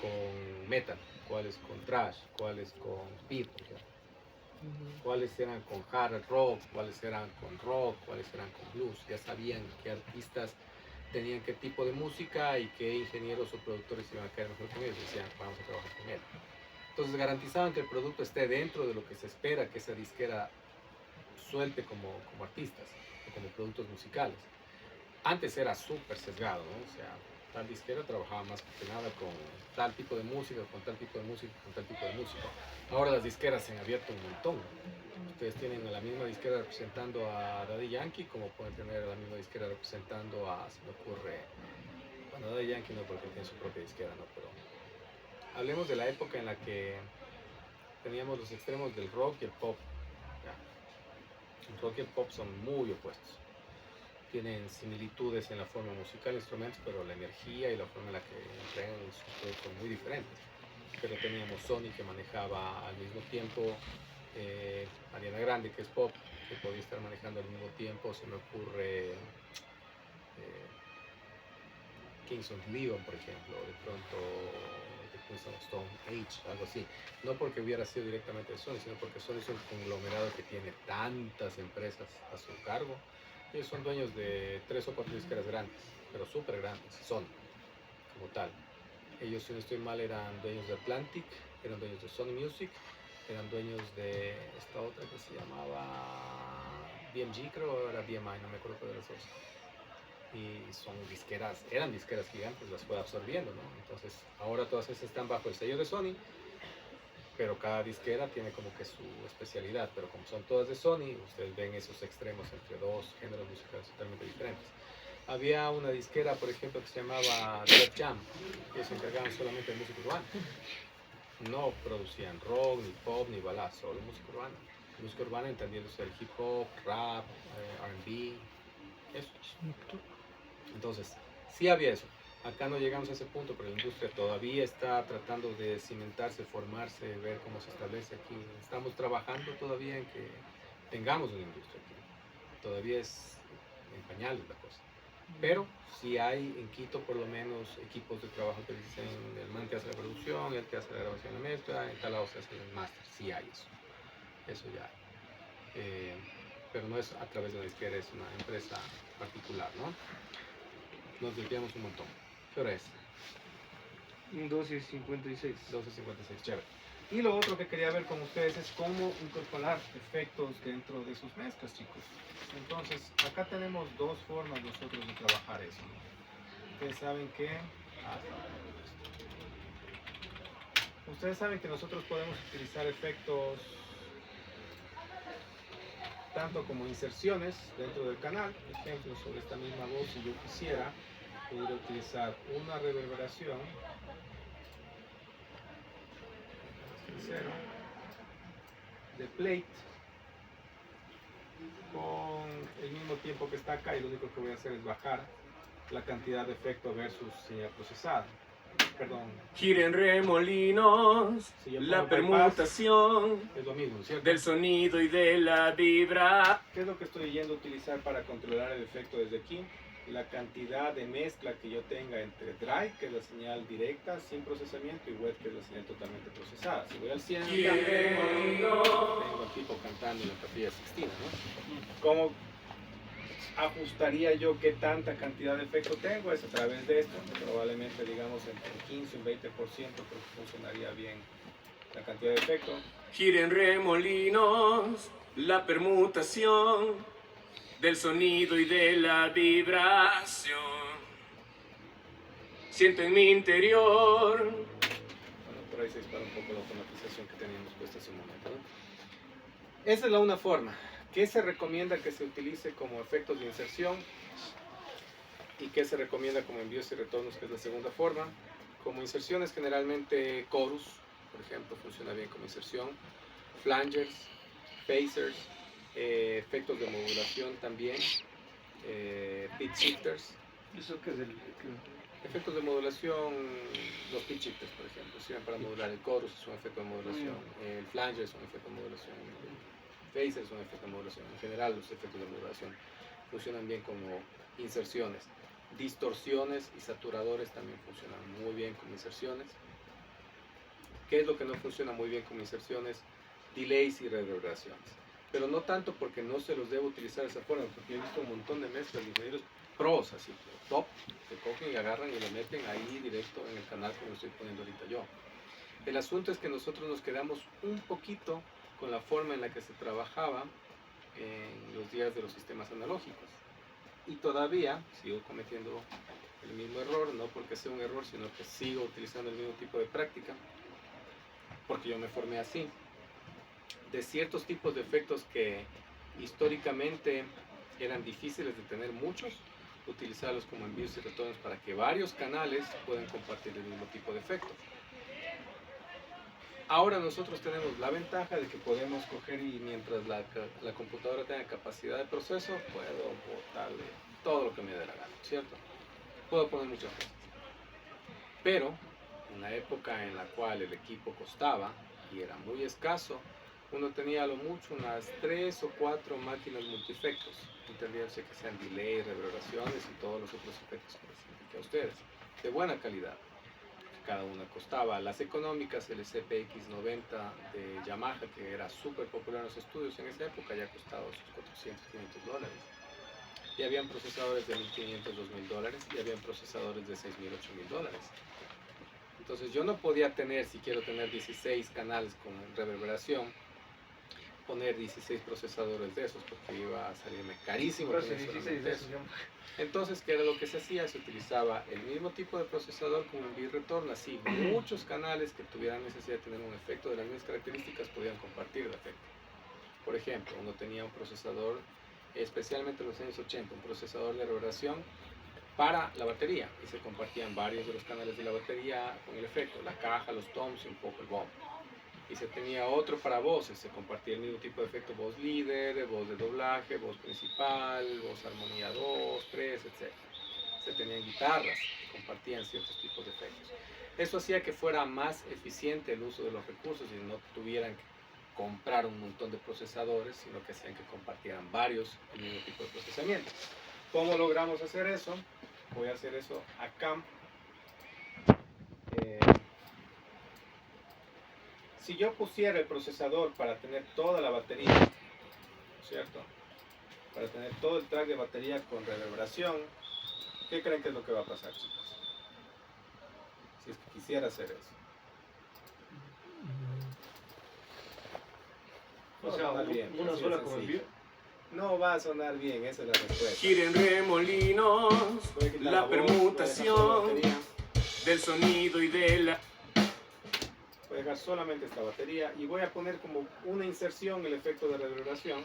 con metal, cuáles con thrash, cuáles con speed, por ejemplo. Cuáles eran con hard rock, cuáles eran con rock, cuáles eran con blues. Ya sabían qué artistas tenían qué tipo de música y qué ingenieros o productores iban a caer mejor con ellos. Decían, vamos a trabajar con él. Entonces garantizaban que el producto esté dentro de lo que se espera que esa disquera suelte como artistas o como productos musicales. Antes era súper sesgado, ¿no? O sea, tal disquera trabajaba más que nada con tal tipo de música, con tal tipo de música, con tal tipo de música. Ahora las disqueras se han abierto un montón. Ustedes tienen a la misma disquera representando a Daddy Yankee, como pueden tener a la misma disquera representando a, se me ocurre, bueno, Daddy Yankee no, porque tiene su propia disquera, ¿no? Pero hablemos de la época en la que teníamos los extremos del rock y el pop. ¿Ya? El rock y el pop son muy opuestos. Tienen similitudes en la forma musical, instrumentos, pero la energía y la forma en la que entregan sus productos son muy diferentes. Pero teníamos Sony que manejaba al mismo tiempo, Ariana Grande que es pop, que podía estar manejando al mismo tiempo, se me ocurre Kings of Leon, por ejemplo, de pronto The Queens of Stone Age, algo así. No porque hubiera sido directamente de Sony, sino porque Sony es un conglomerado que tiene tantas empresas a su cargo. Ellos son dueños de 3 o 4 disqueras grandes, pero súper grandes, son como tal. Ellos, si no estoy mal, eran dueños de Atlantic, eran dueños de Sony Music, eran dueños de esta otra que se llamaba BMG, creo, o era BMI, no me acuerdo cuál de las dos. Y son disqueras, eran disqueras gigantes, las fue absorbiendo, ¿no? Entonces, ahora todas esas están bajo el sello de Sony, pero cada disquera tiene como que su especialidad, pero como son todas de Sony, ustedes ven esos extremos entre dos géneros musicales totalmente diferentes. Había una disquera, por ejemplo, que se llamaba Def Jam, que se encargaban solamente de música urbana. No producían rock, ni pop, ni balada, solo música urbana. Música urbana entendiéndose el hip hop, rap, R&B, eso. Entonces, sí había eso. Acá no llegamos a ese punto, pero la industria todavía está tratando de cimentarse, formarse, ver cómo se establece aquí. Estamos trabajando todavía en que tengamos una industria aquí. Todavía es en pañales la cosa. Pero sí hay en Quito por lo menos equipos de trabajo que dicen el man que hace la producción, el que hace la grabación de la mezcla, en tal lado se hace el máster. Sí hay eso. Eso ya hay. pero no es a través de una disquera, es una empresa particular, ¿no? Nos desviamos un montón. ¿Qué hora es? 12:56. 12:56, chévere. Y lo otro que quería ver con ustedes es cómo incorporar efectos dentro de sus mezclas, chicos. Entonces, acá tenemos dos formas nosotros de trabajar eso, ¿no? Ustedes saben que... Ustedes saben que nosotros podemos utilizar efectos tanto como inserciones dentro del canal. Por ejemplo, sobre esta misma voz, si yo quisiera, podría utilizar una reverberación de plate con el mismo tiempo que está acá, y lo único que voy a hacer es bajar la cantidad de efecto versus señal procesada. Perdón. Giren remolinos, Si yo la pongo bypass, permutación es lo mismo, ¿cierto? del sonido y de la vibra. ¿Qué es lo que estoy yendo a utilizar para controlar el efecto desde aquí? La cantidad de mezcla que yo tenga entre dry, que es la señal directa sin procesamiento, y wet, que es la señal totalmente procesada. Si voy al 100, tengo al tipo cantando en la Capilla Sixtina, ¿no? ¿Cómo ajustaría yo qué tanta cantidad de efecto tengo? Es a través de esto. Probablemente, digamos, entre un 15 y un 20% creo que funcionaría bien la cantidad de efecto. Giren remolinos, la permutación del sonido y de la vibración. Siento en mi interior. Bueno, por ahí se dispara un poco la automatización que teníamos puesta hace un momento, ¿no? Esa es la una forma. ¿Qué se recomienda que se utilice como efectos de inserción? ¿Y qué se recomienda como envíos y retornos, que es la segunda forma? Como inserciones, generalmente chorus, por ejemplo, funciona bien como inserción. Flangers, phasers, efectos de modulación también, pitch shifters. ¿Eso qué es el...? Efectos de modulación, los pitch shifters, por ejemplo, sirven para modular el chorus, es un efecto de modulación. El flanger es un efecto de modulación. El phaser es un efecto de modulación. En general, los efectos de modulación funcionan bien como inserciones. Distorsiones y saturadores también funcionan muy bien como inserciones. ¿Qué es lo que no funciona muy bien como inserciones? Delays y reverberaciones. Pero no tanto porque no se los debo utilizar de esa forma, porque he visto un montón de mezclas de ingenieros pros, así, top, que cogen y agarran y lo meten ahí directo en el canal que me estoy poniendo ahorita yo. El asunto es que nosotros nos quedamos un poquito con la forma en la que se trabajaba en los días de los sistemas analógicos. Y todavía sigo cometiendo el mismo error, no porque sea un error, sino que sigo utilizando el mismo tipo de práctica, porque yo me formé así. De ciertos tipos de efectos que históricamente eran difíciles de tener muchos, utilizarlos como envíos y retornos para que varios canales puedan compartir el mismo tipo de efecto. Ahora nosotros tenemos la ventaja de que podemos coger, y mientras la computadora tenga capacidad de proceso, puedo botarle todo lo que me dé la gana, ¿cierto? Puedo poner muchas cosas. Pero en la época en la cual el equipo costaba y era muy escaso, uno tenía a lo mucho unas 3 o 4 máquinas multiefectos, entendiéndose que sean delay, reverberaciones y todos los otros efectos que les indiqué a ustedes, de buena calidad. Cada una costaba. Las económicas, el CPX90 de Yamaha, que era súper popular en los estudios en esa época, ya costaba sus $400, $500. Y habían procesadores de $1,500, $2,000, y habían procesadores de $6,000, $8,000. Entonces yo no podía tener, si quiero tener 16 canales con reverberación, poner 16 procesadores de esos, porque iba a salirme carísimo. Casi tener 16 solamente de eso. esos. Entonces, ¿qué era lo que se hacía? Se utilizaba el mismo tipo de procesador como envío y retorno, así muchos canales que tuvieran necesidad de tener un efecto de las mismas características podían compartir el efecto. Por ejemplo, uno tenía un procesador, especialmente en los años 80, un procesador de reverberación para la batería, y se compartían varios de los canales de la batería con el efecto, la caja, los toms y un poco el bomb. Y se tenía otro para voces, se compartía el mismo tipo de efecto, voz líder, voz de doblaje, voz principal, voz armonía 2, 3, etc. Se tenían guitarras que compartían ciertos tipos de efectos. Eso hacía que fuera más eficiente el uso de los recursos y no tuvieran que comprar un montón de procesadores, sino que hacían que compartieran varios el mismo tipo de procesamiento. ¿Cómo logramos hacer eso? Voy a hacer eso acá. Si yo pusiera el procesador para tener toda la batería, ¿cierto? para tener todo el track de batería con reverberación. ¿Qué creen que es lo que va a pasar, chicos? Si es que quisiera hacer eso. O sea, va a sonar bien, una así de sola con sencillo. envío. No va a sonar bien, esa es la respuesta. Giren remolinos, Voy a quitar la voz, voy a dejar solo la permutación batería. del sonido y de la... Voy a dejar solamente esta batería y voy a poner como una inserción el efecto de reverberación.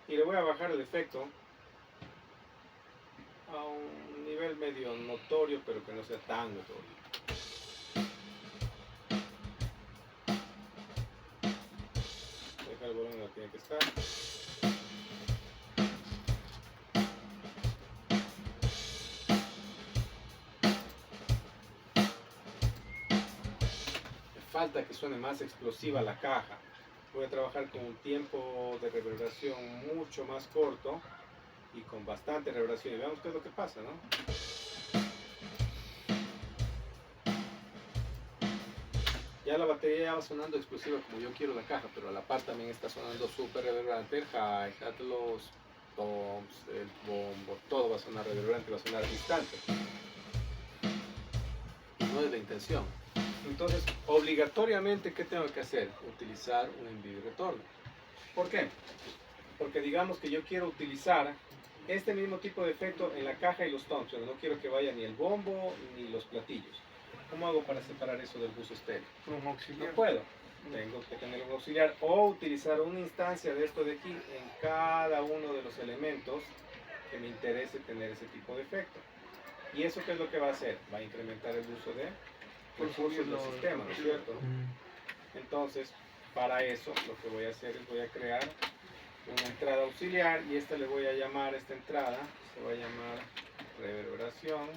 Y le voy a bajar el efecto a un nivel medio notorio, pero que no sea tan notorio. Voy a dejar el volumen donde tiene que estar. Me falta que suene más explosiva la caja. Voy a trabajar con un tiempo de reverberación mucho más corto y con bastante reverberación. Y veamos qué es lo que pasa, ¿no? Ya la batería ya va sonando explosiva como yo quiero la caja, pero a la par también está sonando súper reverberante. El hi-hat, los toms, el bombo, todo va a sonar reverberante, va a sonar distante. No es la intención. Entonces, obligatoriamente, ¿qué tengo que hacer? Utilizar un envío y retorno. ¿Por qué? Porque digamos que yo quiero utilizar este mismo tipo de efecto en la caja y los toms, pero no quiero que vaya ni el bombo ni los platillos. ¿Cómo hago para separar eso del bus estéreo? Un No auxiliar. puedo. Tengo que tener un auxiliar o utilizar una instancia de esto de aquí en cada uno de los elementos que me interese tener ese tipo de efecto. ¿Y eso qué es lo que va a hacer? Va a incrementar el uso de recursos del sistema, ¿no es cierto? Entonces, para eso lo que voy a hacer es voy a crear una entrada auxiliar y esta le voy a llamar, esta entrada se va a llamar reverberación.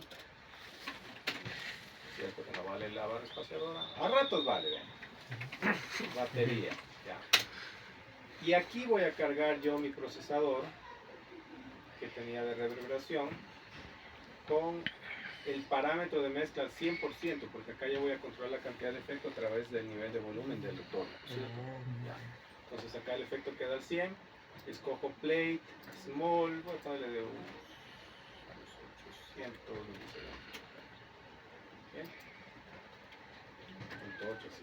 ¿Cierto que no vale la barra espaciadora? A ratos vale, ven. Batería, ya. Y aquí voy a cargar yo mi procesador que tenía de reverberación con el parámetro de mezcla al 100%, porque acá yo voy a controlar la cantidad de efecto a través del nivel de volumen del retorno, ¿cierto? Ya. Entonces acá el efecto queda al 100, escojo plate, small, voy a ponerle de unos 800, ¿bien? 800.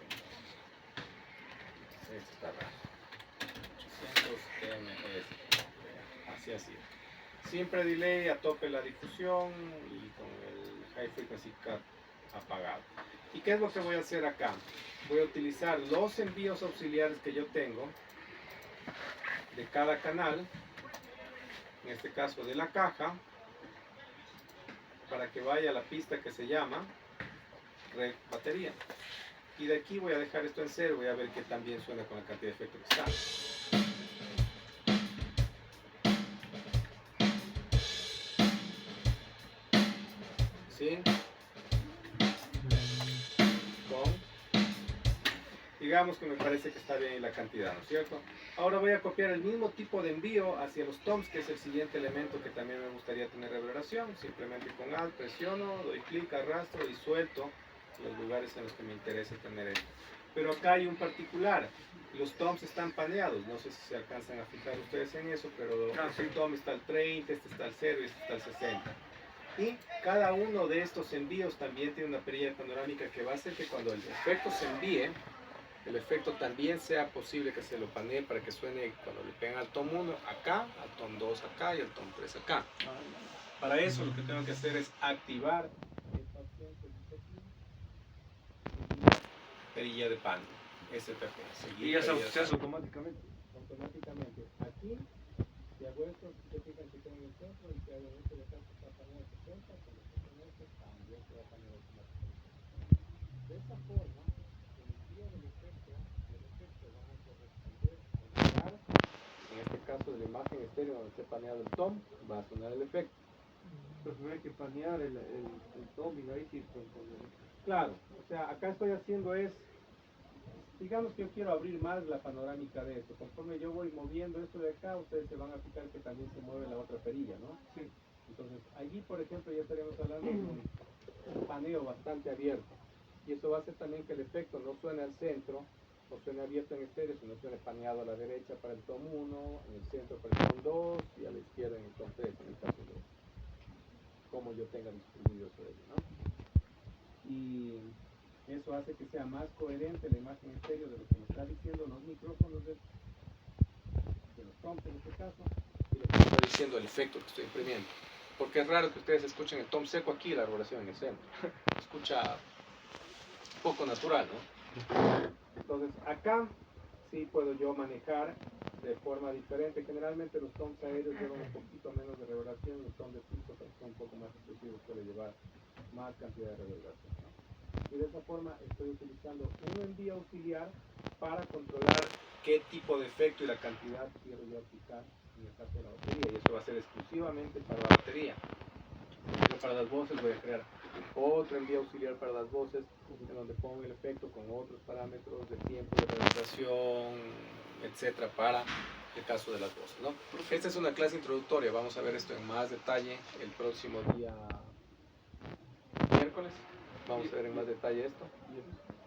Esto está raro. 800 ms. Así. Siempre delay a tope la difusión y con el high frequency cut apagado. ¿Y qué es lo que voy a hacer acá? Voy a utilizar los envíos auxiliares que yo tengo de cada canal, en este caso de la caja, para que vaya a la pista que se llama red batería. Y de aquí voy a dejar esto en cero, voy a ver que también suena con la cantidad de efecto que está. ¿Sí? Digamos que me parece que está bien la cantidad, ¿no es cierto? Ahora voy a copiar el mismo tipo de envío hacia los toms, que es el siguiente elemento que también me gustaría tener reverberación. Simplemente con Alt presiono, doy clic, arrastro y suelto los lugares en los que me interesa tener esto. Pero acá hay un particular. Los toms están paneados, no sé si se alcanzan a fijar ustedes en eso, pero este tom está al 30, este está al 0 y este está al 60. Y cada uno de estos envíos también tiene una perilla panorámica que va a hacer que cuando el efecto se envíe, el efecto también sea posible que se lo panee para que suene cuando le pegan al tom 1 acá, al tom 2 acá y al tom 3 acá. Para eso lo que tengo que hacer es activar esta opción que dice aquí, perilla de pan, SPP. Y ya se hace automáticamente. Automáticamente. Aquí, si hago esto, si se fijan que tengo en el centro y si hago esto de acá que está paneado 60, cuando se pone esto también se va a panear automáticamente. De esta forma, el envío del efecto van a corresponder al lugar, en este caso de la imagen estéreo donde esté paneado el tom, va a sonar el efecto. Pero hay que panear el tom y ahí sí Claro, o sea, acá estoy haciendo es, digamos que yo quiero abrir más la panorámica de esto. Conforme yo voy moviendo esto de acá, ustedes se van a fijar que también se mueve la otra perilla, ¿no? Sí. Entonces, allí, por ejemplo, ya estaríamos hablando de un paneo bastante abierto. Y eso va a hacer también que el efecto no suene al centro, o suene abierto en estéreo, sino suene paneado a la derecha para el tom 1, en el centro para el tom 2 y a la izquierda en el tom 3, en el caso de como yo tenga distribuido todo ello, ¿no? Y eso hace que sea más coherente la imagen estéreo de lo que me está diciendo los micrófonos de los toms en este caso, y lo que me está diciendo el efecto que estoy imprimiendo. Porque es raro que ustedes escuchen el tom seco aquí y la regulación en el centro. Escucha poco natural, ¿no? Entonces acá sí puedo yo manejar de forma diferente. Generalmente los toms aéreos llevan un poquito menos de reverberación y el tom de piso, que son un poco más exclusivos, suele llevar más cantidad de reverberación, ¿no? Y de esa forma estoy utilizando un envío auxiliar para controlar qué tipo de efecto y la cantidad quiero yo aplicar en el caso de la batería, y eso va a ser exclusivamente para la batería. Pero para las voces voy a crear otro envío auxiliar para las voces, en donde pongo el efecto con otros parámetros de tiempo de realización, etcétera, para el caso de las voces, ¿no? Esta es una clase introductoria, vamos a ver esto en más detalle el próximo día miércoles. Vamos a ver en más detalle esto.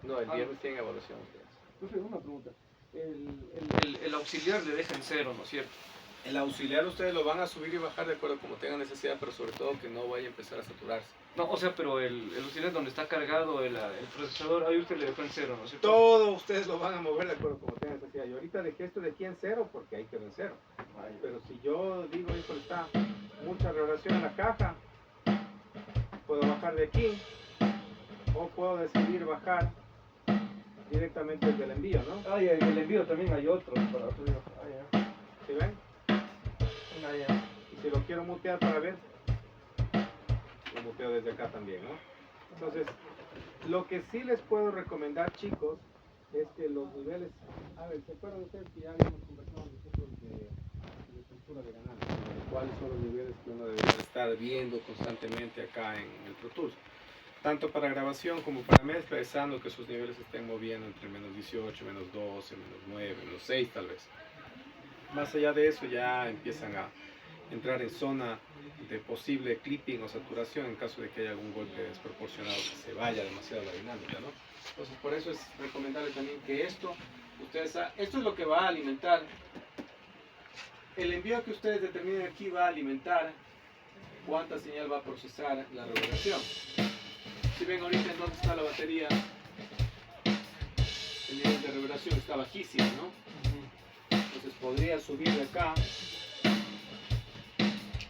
No, el viernes tienen evaluación ustedes. Profe, una pregunta. El auxiliar le deja en cero, ¿no es cierto? El auxiliar ustedes lo van a subir y bajar de acuerdo a como tengan necesidad, pero sobre todo que no vaya a empezar a saturarse. No, o sea, pero el auxiliar donde está cargado el procesador, ahí usted le dejó en cero, ¿no es cierto? Todo ustedes lo van a mover de acuerdo a como tengan necesidad. Yo ahorita dejé esto de aquí en cero porque ahí quedó en cero. Pero si yo digo, hijo, está mucha reverberación en la caja, puedo bajar de aquí o puedo decidir bajar directamente desde el envío, ¿no? Ah, y en el envío también hay otro para otro. Ah, ya. ¿Sí ven? Ah, ya. Y si lo quiero mutear para ver, lo muteo desde acá también, ¿no? Entonces, lo que sí les puedo recomendar, chicos, es que los niveles... A ver, ¿se acuerdan ustedes que ya habíamos conversado nosotros de estructura de ganancia? ¿Cuáles son los niveles que uno debe estar viendo constantemente acá en el Pro Tools? Tanto para grabación como para mezcla, pensando que sus niveles estén moviendo entre menos 18, menos 12, menos 9, menos 6 tal vez. Más allá de eso ya empiezan a entrar en zona de posible clipping o saturación en caso de que haya algún golpe desproporcionado que se vaya demasiado la dinámica, ¿no? Entonces por eso es recomendable también que esto es lo que va a alimentar, el envío que ustedes determinen aquí va a alimentar cuánta señal va a procesar la reverberación. Si ven ahorita en dónde está la batería, el nivel de reverberación está bajísimo, ¿no? Entonces podría subir de acá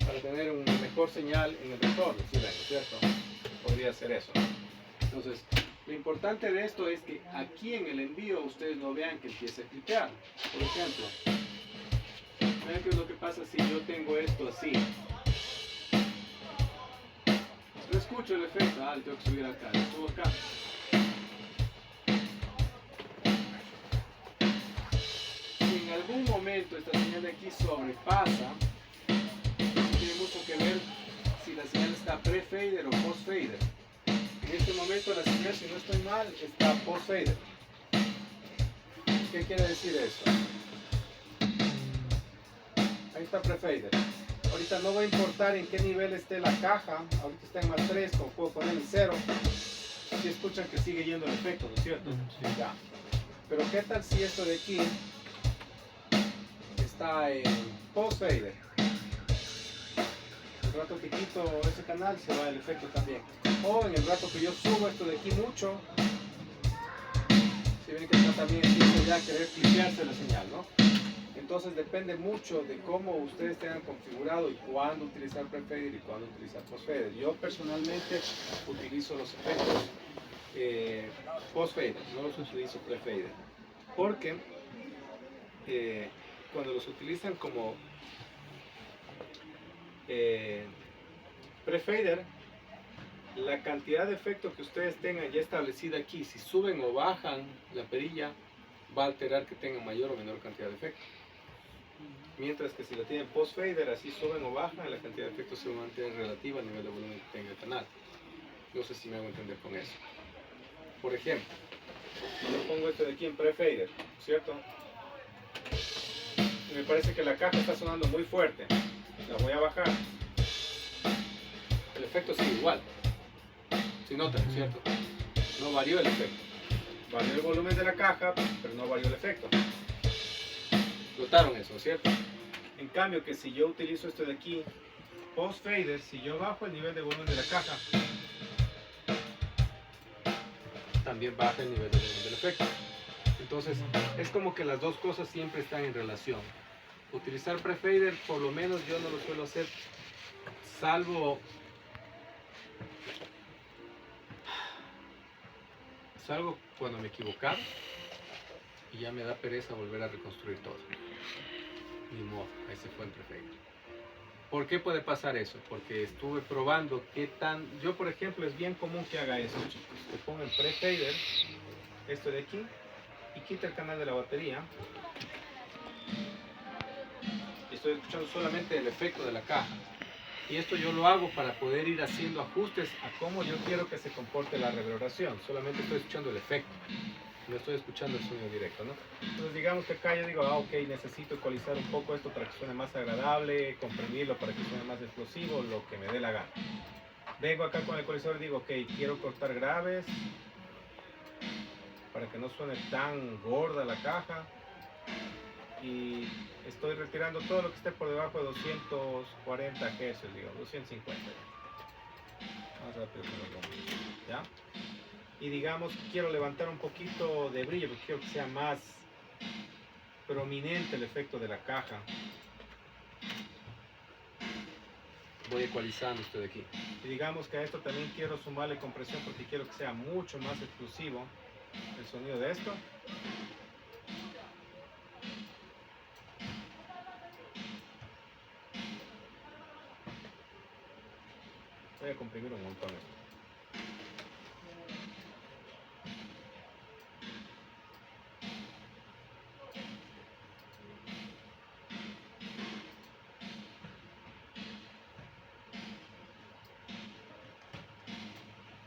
para tener una mejor señal en el retorno, ¿sí ven, ¿no es cierto? Podría ser eso. Entonces, lo importante de esto es que aquí en el envío ustedes no vean que empiece a clipear. Por ejemplo, vean qué es lo que pasa si yo tengo esto así. No escucho el efecto, tengo que subir acá, lo subo acá. Si en algún momento esta señal de aquí sobrepasa, tiene mucho que ver si la señal está pre-fader o post-fader. En este momento la señal, si no estoy mal, está post-fader. ¿Qué quiere decir eso? Ahí está pre-fader. Ahorita no va a importar en qué nivel esté la caja, ahorita está en más 3, como puedo poner en 0. Así escuchan que sigue yendo el efecto, ¿no es cierto? Sí. Ya. Pero ¿qué tal si esto de aquí está en post-fader? El rato que quito ese canal se va el efecto también. O en el rato que yo subo esto de aquí mucho, si ven que está también empieza ya a querer clipearse la señal, ¿no? Entonces depende mucho de cómo ustedes tengan configurado y cuándo utilizar pre-fader y cuándo utilizar post-fader. Yo personalmente utilizo los efectos post-fader, no los utilizo pre-fader. Porque cuando los utilizan como pre-fader, la cantidad de efecto que ustedes tengan ya establecida aquí, si suben o bajan la perilla, va a alterar que tengan mayor o menor cantidad de efecto. Mientras que si la tienen post-fader, así suben o bajan, la cantidad de efecto se va a mantener relativa al nivel de volumen que tenga el canal. No sé si me hago entender con eso. Por ejemplo, yo pongo esto de aquí en pre-fader, ¿cierto? Me parece que la caja está sonando muy fuerte. La voy a bajar. El efecto sigue igual. Si notan, ¿cierto? No varió el efecto. varió el volumen de la caja, pero no varió el efecto. Notaron eso, ¿cierto? En cambio, que si yo utilizo esto de aquí, post fader, si yo bajo el nivel de volumen de la caja, También baja el nivel de volumen del efecto. Entonces, es como que las dos cosas siempre están en relación. Utilizar pre-fader, por lo menos yo no lo suelo hacer, salvo cuando me equivocaba y ya me da pereza volver a reconstruir todo. Ni modo, ahí se fue en pre-fader. ¿Por qué puede pasar eso? Porque estuve probando qué tan... Yo, por ejemplo, es bien común que haga eso, chicos. Que ponga en pre-fader, esto de aquí, y quita el canal de la batería. Y estoy escuchando solamente el efecto de la caja. Y esto yo lo hago para poder ir haciendo ajustes a cómo yo quiero que se comporte la reverberación. Solamente estoy escuchando el efecto. No estoy escuchando el sonido directo, ¿no? Entonces digamos que acá yo digo, ok, necesito ecualizar un poco esto para que suene más agradable, comprimirlo para que suene más explosivo, lo que me dé la gana. Vengo acá con el ecualizador y digo, ok, quiero cortar graves para que no suene tan gorda la caja. Y estoy retirando todo lo que esté por debajo de 240 Hz, digo, 250. Más rápido que lo pongo, ¿ya? Y digamos que quiero levantar un poquito de brillo porque quiero que sea más prominente el efecto de la caja. Voy ecualizando esto de aquí. Y digamos que a esto también quiero sumarle compresión porque quiero que sea mucho más exclusivo el sonido de esto. Voy a comprimir un montón esto.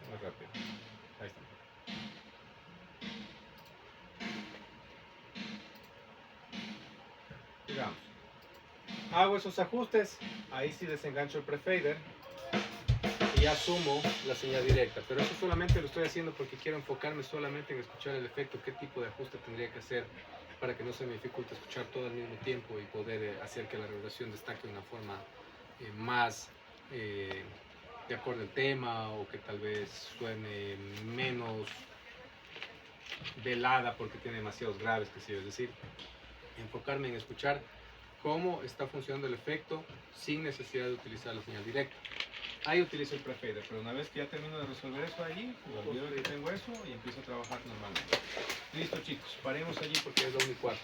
Muy rápido. Ahí está. Digamos. Hago esos ajustes. Ahí sí desengancho el pre-fader. Y ya sumo la señal directa. Pero eso solamente lo estoy haciendo porque quiero enfocarme solamente en escuchar el efecto. Qué tipo de ajuste tendría que hacer para que no se me dificulte escuchar todo al mismo tiempo y poder hacer que la reverberación destaque de una forma más de acorde al tema, o que tal vez suene menos velada porque tiene demasiados graves, que sé yo. Es decir, enfocarme en escuchar cómo está funcionando el efecto sin necesidad de utilizar la señal directa. Ahí utilizo el pre-fader, pero una vez que ya termino de resolver eso allí, me olvido que tengo eso y empiezo a trabajar normalmente. Listo, chicos, paremos allí porque es 1:04.